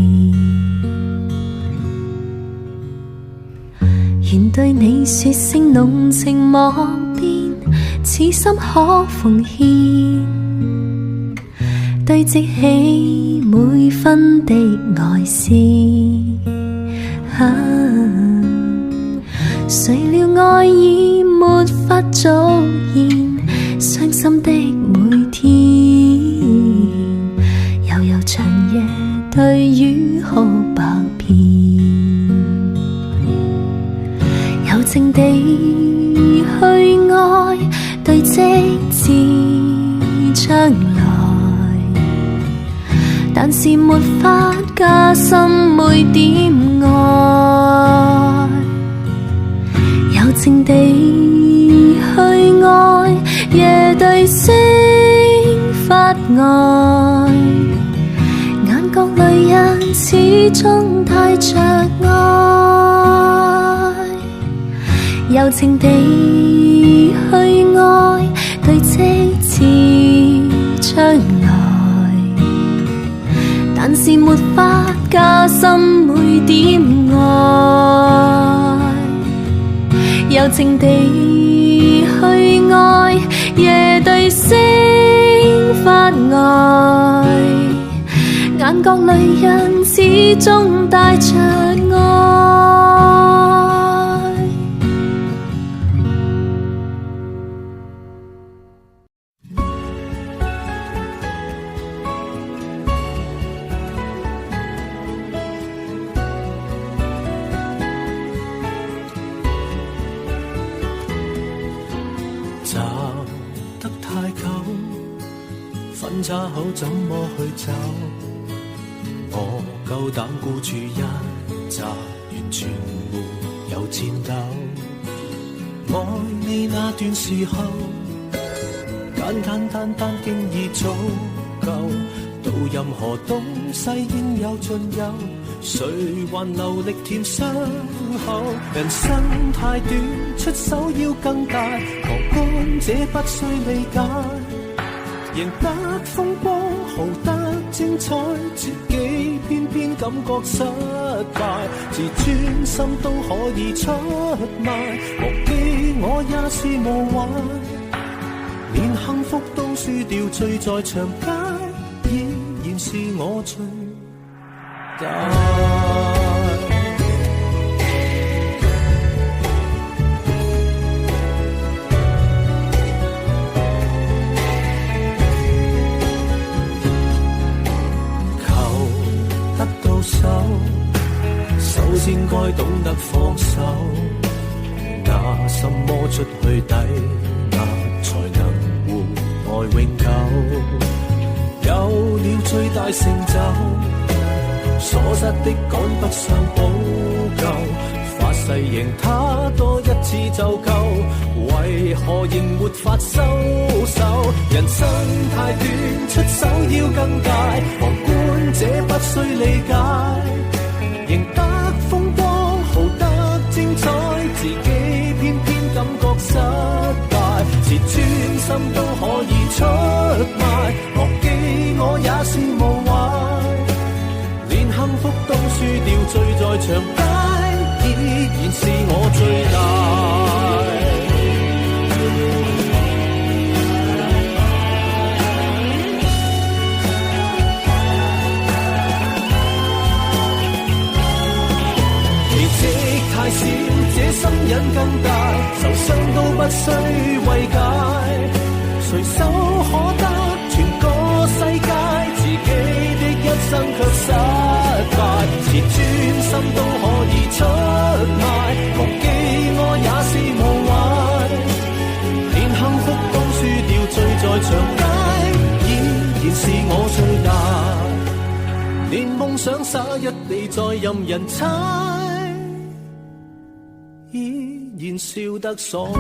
願對你說聲濃情莫變，此心可奉獻，堆積起每分的愛思。誰料愛已沒法續現，傷心的每天，悠悠長夜對雨哭百遍。柔情地去愛，對積至將來，但是沒法加深每點愛。柔情地去愛，夜對星發呆，眼角淚印始終帶着愛。柔情地去愛，對積至將來，但是沒法加深每點愛。柔情地去愛，夜對星發呆，眼角裏人始終帶着愛。找得太久，分岔口怎麼去走？我夠膽孤注一擲，完全沒有戰鬥。愛你那段時候，簡簡單單經已足夠，到任何東西應有盡有，誰還留力填傷口？人生太短，出手要更大，旁觀者不需理解，贏得風光，豪得精彩，自己偏偏感覺失敗，自尊心都可以出賣，忘記我也是無謂，連幸福都輸掉，醉在長街，依然是我最大。首先該懂得放手，拿什麼出去抵押才能換來永久？有了最大成就，所失的趕不上補救，發誓贏他多一次就夠，為何仍沒法收手？人生太短，出手要更大，旁觀者不需理解，贏得風光，豪得精彩，自己偏偏感覺失敗，自尊心都可以出賣，忘記我也是無謂，連幸福都輸掉，醉在長街，依然是我最大。太少，這心癮更大，受傷都不需慰解，隨手可得全個世界，自己的一生卻失敗，自尊心都可以出賣，忘記我也是無謂，連幸福都輸掉，醉在長街，依然是我最大，連夢想灑一地，再任人踩，依然笑得爽快。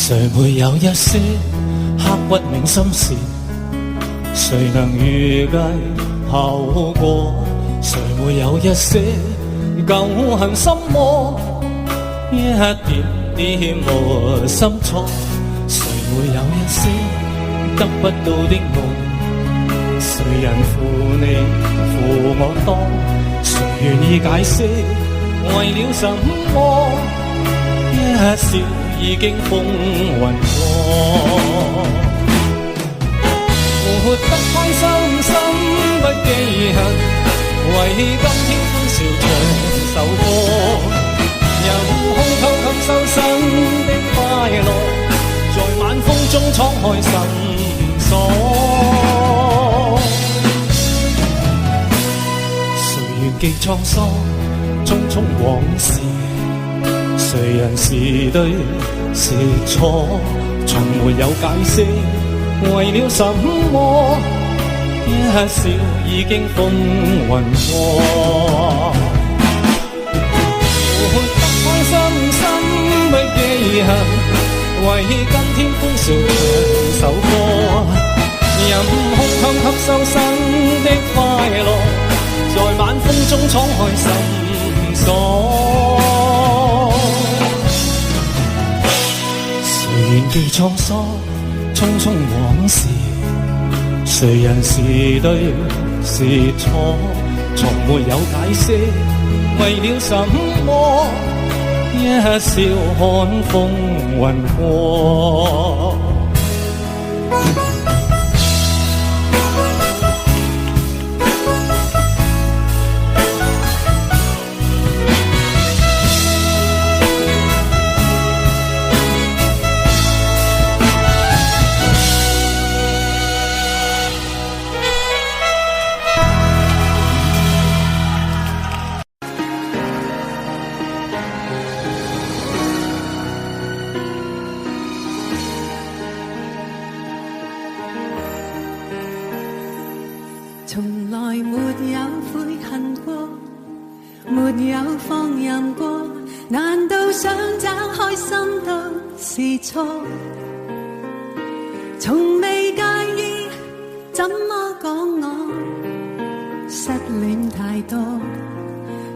誰沒有一些刻骨銘心事？誰能預計後果？誰沒有一些舊恨心魔？一點點無心錯。誰沒有一些得不到的夢？誰人負你負我多？誰願意解釋為了什麼？一笑已經風雲過，活得開心心不記恨，為今天歡笑唱首歌，任空偷偷收生的快樂，在晚風中敞開心鎖。誰願記滄桑，匆匆往事？誰人是對是錯，從沒有解釋為了什麼，一笑已經風雲過。任空腔吸收新的快樂，在晚風中敞開心鎖。誰願記錯疏，匆匆往事，誰人是對是錯，從沒有解釋，為了什麼一笑看風雲過。從來沒有悔恨過，沒有放任過，難道想找開心都是錯？從未介意怎麼講我失戀太多，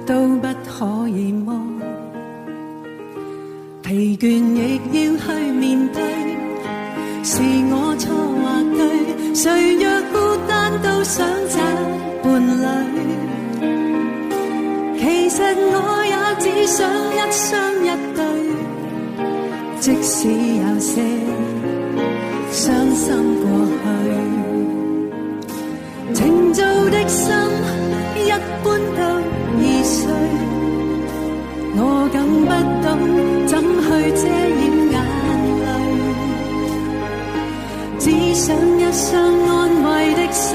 都不可以麼？疲倦亦要去面對，是我錯或對？誰若孤單都想找伴侶，其實我也只想一雙一對，即使有些傷心過去，情造的心一般都易碎，我更不懂怎去遮掩眼淚，只想一雙安慰的手，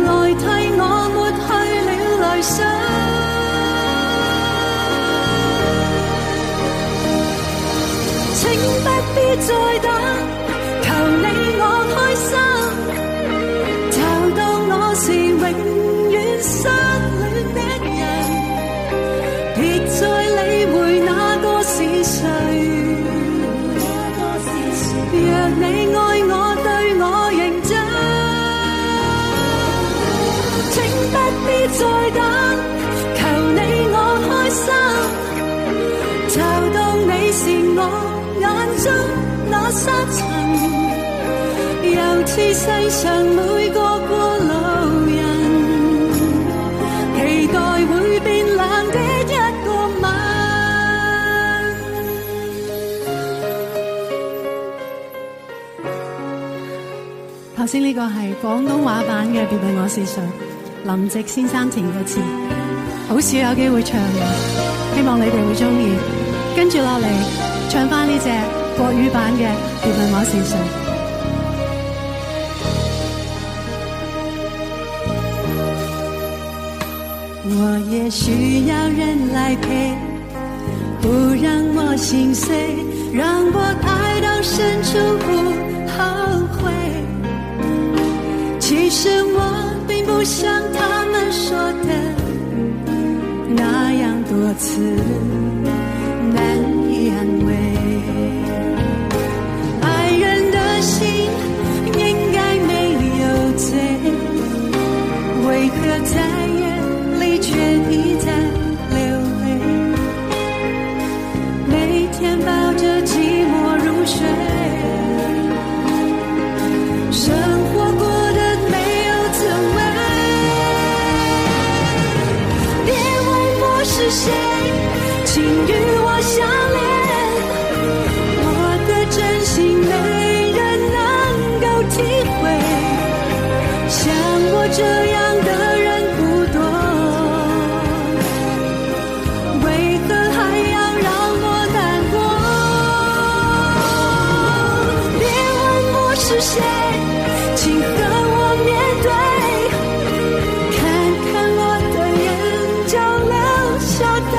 來替我抹去了淚水。請不必再等，求你我開心，找到我是永遠失戀的人，別再理會那個是誰。若你愛我對我認真，請不必再等，求你我開心，找到你是我眼中那沙塵，又似世上每個過路人，期待會變冷的一個吻。頭先呢個係廣東話版嘅《別問我是誰》，林夕先生填嘅詞，好少有機會唱嘅，希望你哋會鍾意。跟住落嚟唱返呢隻國語版嘅《別問我是誰》。我也需要人來陪，不讓我心碎，讓我愛到深處不後悔。其實我並不像他們說的那樣多次難以安慰，愛人的心應該沒有罪，為何在眼裡卻一再流淚？每天抱着寂寞入睡，生活過得沒有滋味。別問我是誰，請與我相戀，我的真心沒人能夠體會，像我這樣的人不多，為何還要讓我難過？別問我是誰，請和我面對，看看我的眼角流下的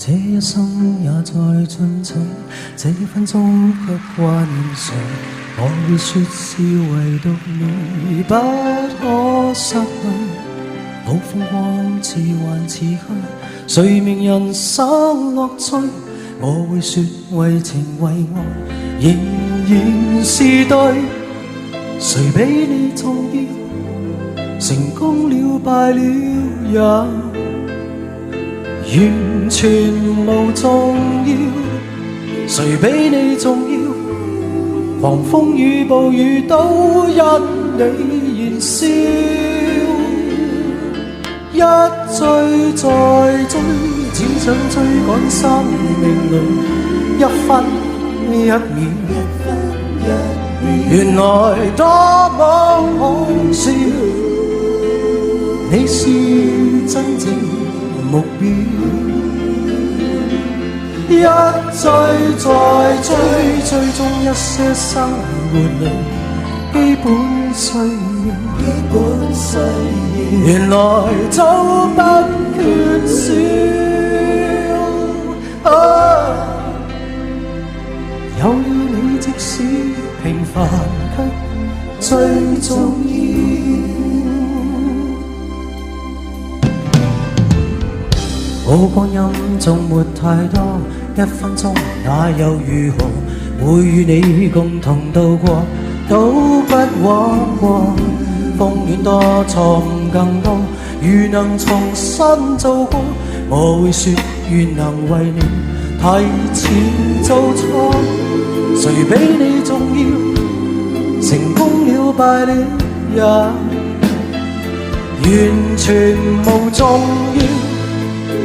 這一生也在進程，這分鐘卻掛念誰？我會說是唯獨你不可失去，冇風光似幻似虛，誰明人生樂趣？我會說為情為愛仍然是對，誰比你重要？成功了敗了也完全無重要，誰比你重要？狂風與暴雨都因你燃燒，一追再追，只想追趕生命裏一分一秒。原來多麼可笑，你是真正目標，一追再追，追蹤一些生活裏基本需要，原來早不缺少。有了你，即使平凡卻最重要。我光陰縱沒太多，一分鐘那又如何？會與你共同度過，都不枉過。風雨多，錯誤更多，如能重新做過，我會說願能為你提前做錯。誰比你重要？成功了敗了也完全無重要。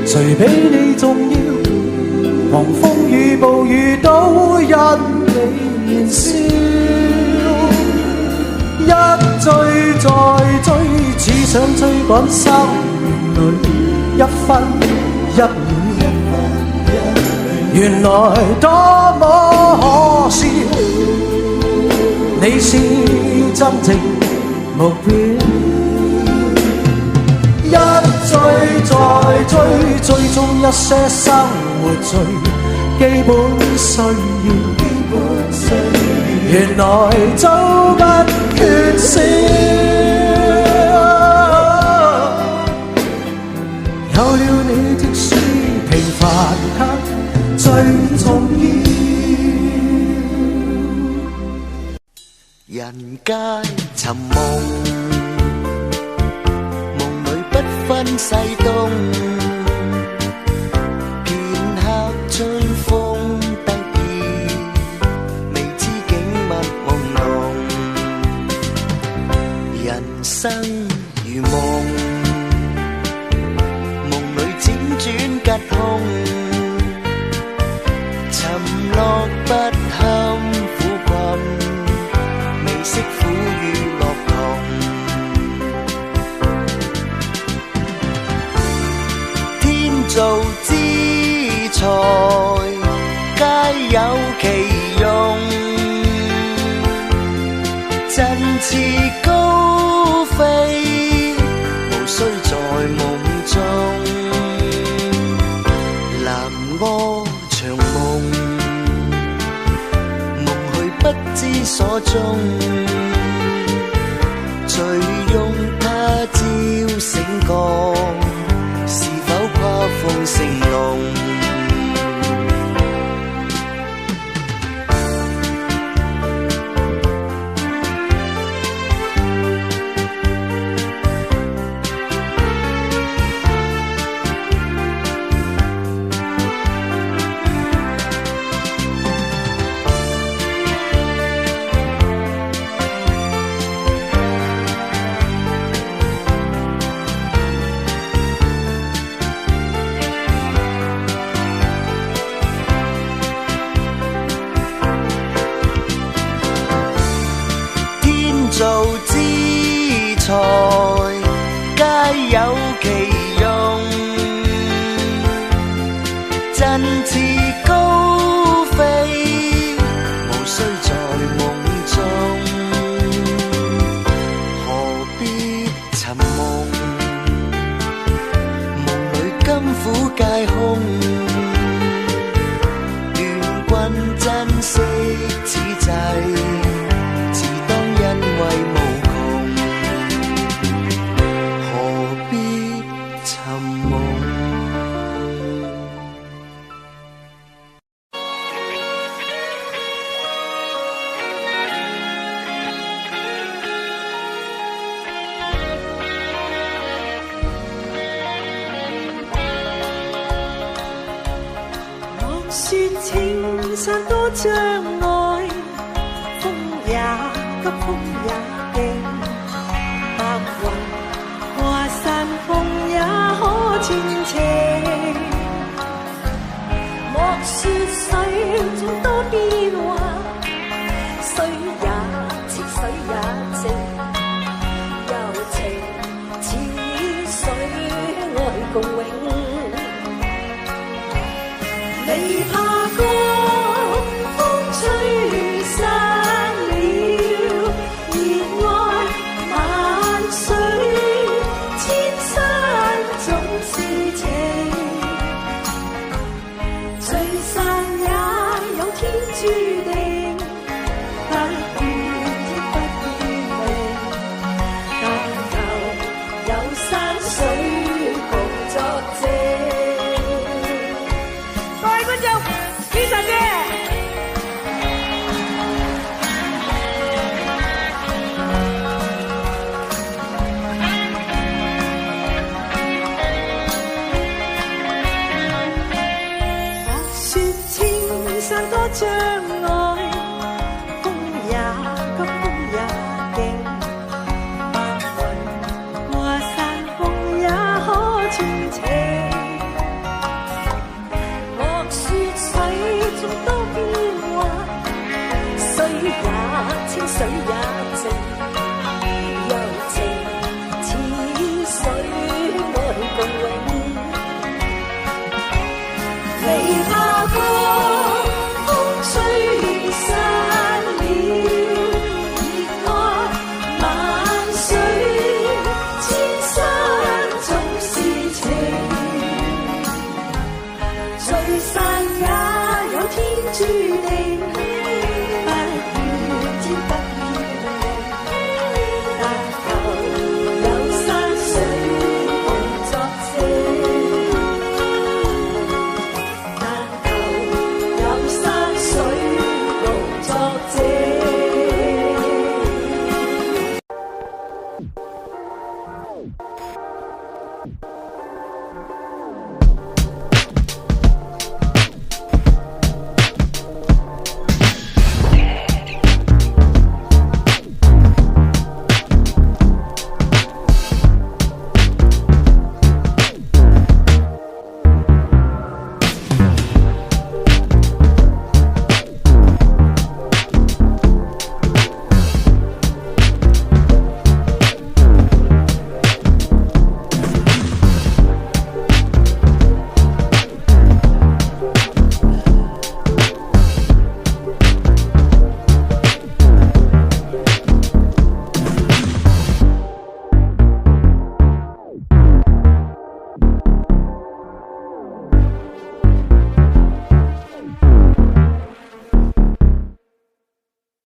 誰比你重要？狂風與暴雨都因你燃燒，一追再追，只想追趕生命裏一分一秒。原來多麼可笑，你是真正目標。一追再追，追蹤一些生活最基本需要，原來早不缺少。有了你，即使平凡卻最重要。人皆尋夢，分西東，片刻吹風得意，未知景物朦朧。人生如夢，夢裏輾轉吉凶，沉落不堪苦困，未識苦與樂同。做之才皆有其用，振翅高飛，無需在夢中。南柯長夢，夢去不知所蹤，醉擁他朝醒覺。風聲濃，做之才皆有其用，振翅高飛，無需在夢中。何必尋夢？夢裏甘苦皆空。說青山多障礙，風也急，風也勁，白雲華山峰也可傳情。莫說世中多變化，水也清，水也靜，柔情似水，愛共永。未怕高風吹散了，熱愛萬水千山總是情，聚散也有天注定，不願亦不願明，但求有山水共作證。Lisa 姐，莫說青山多障礙。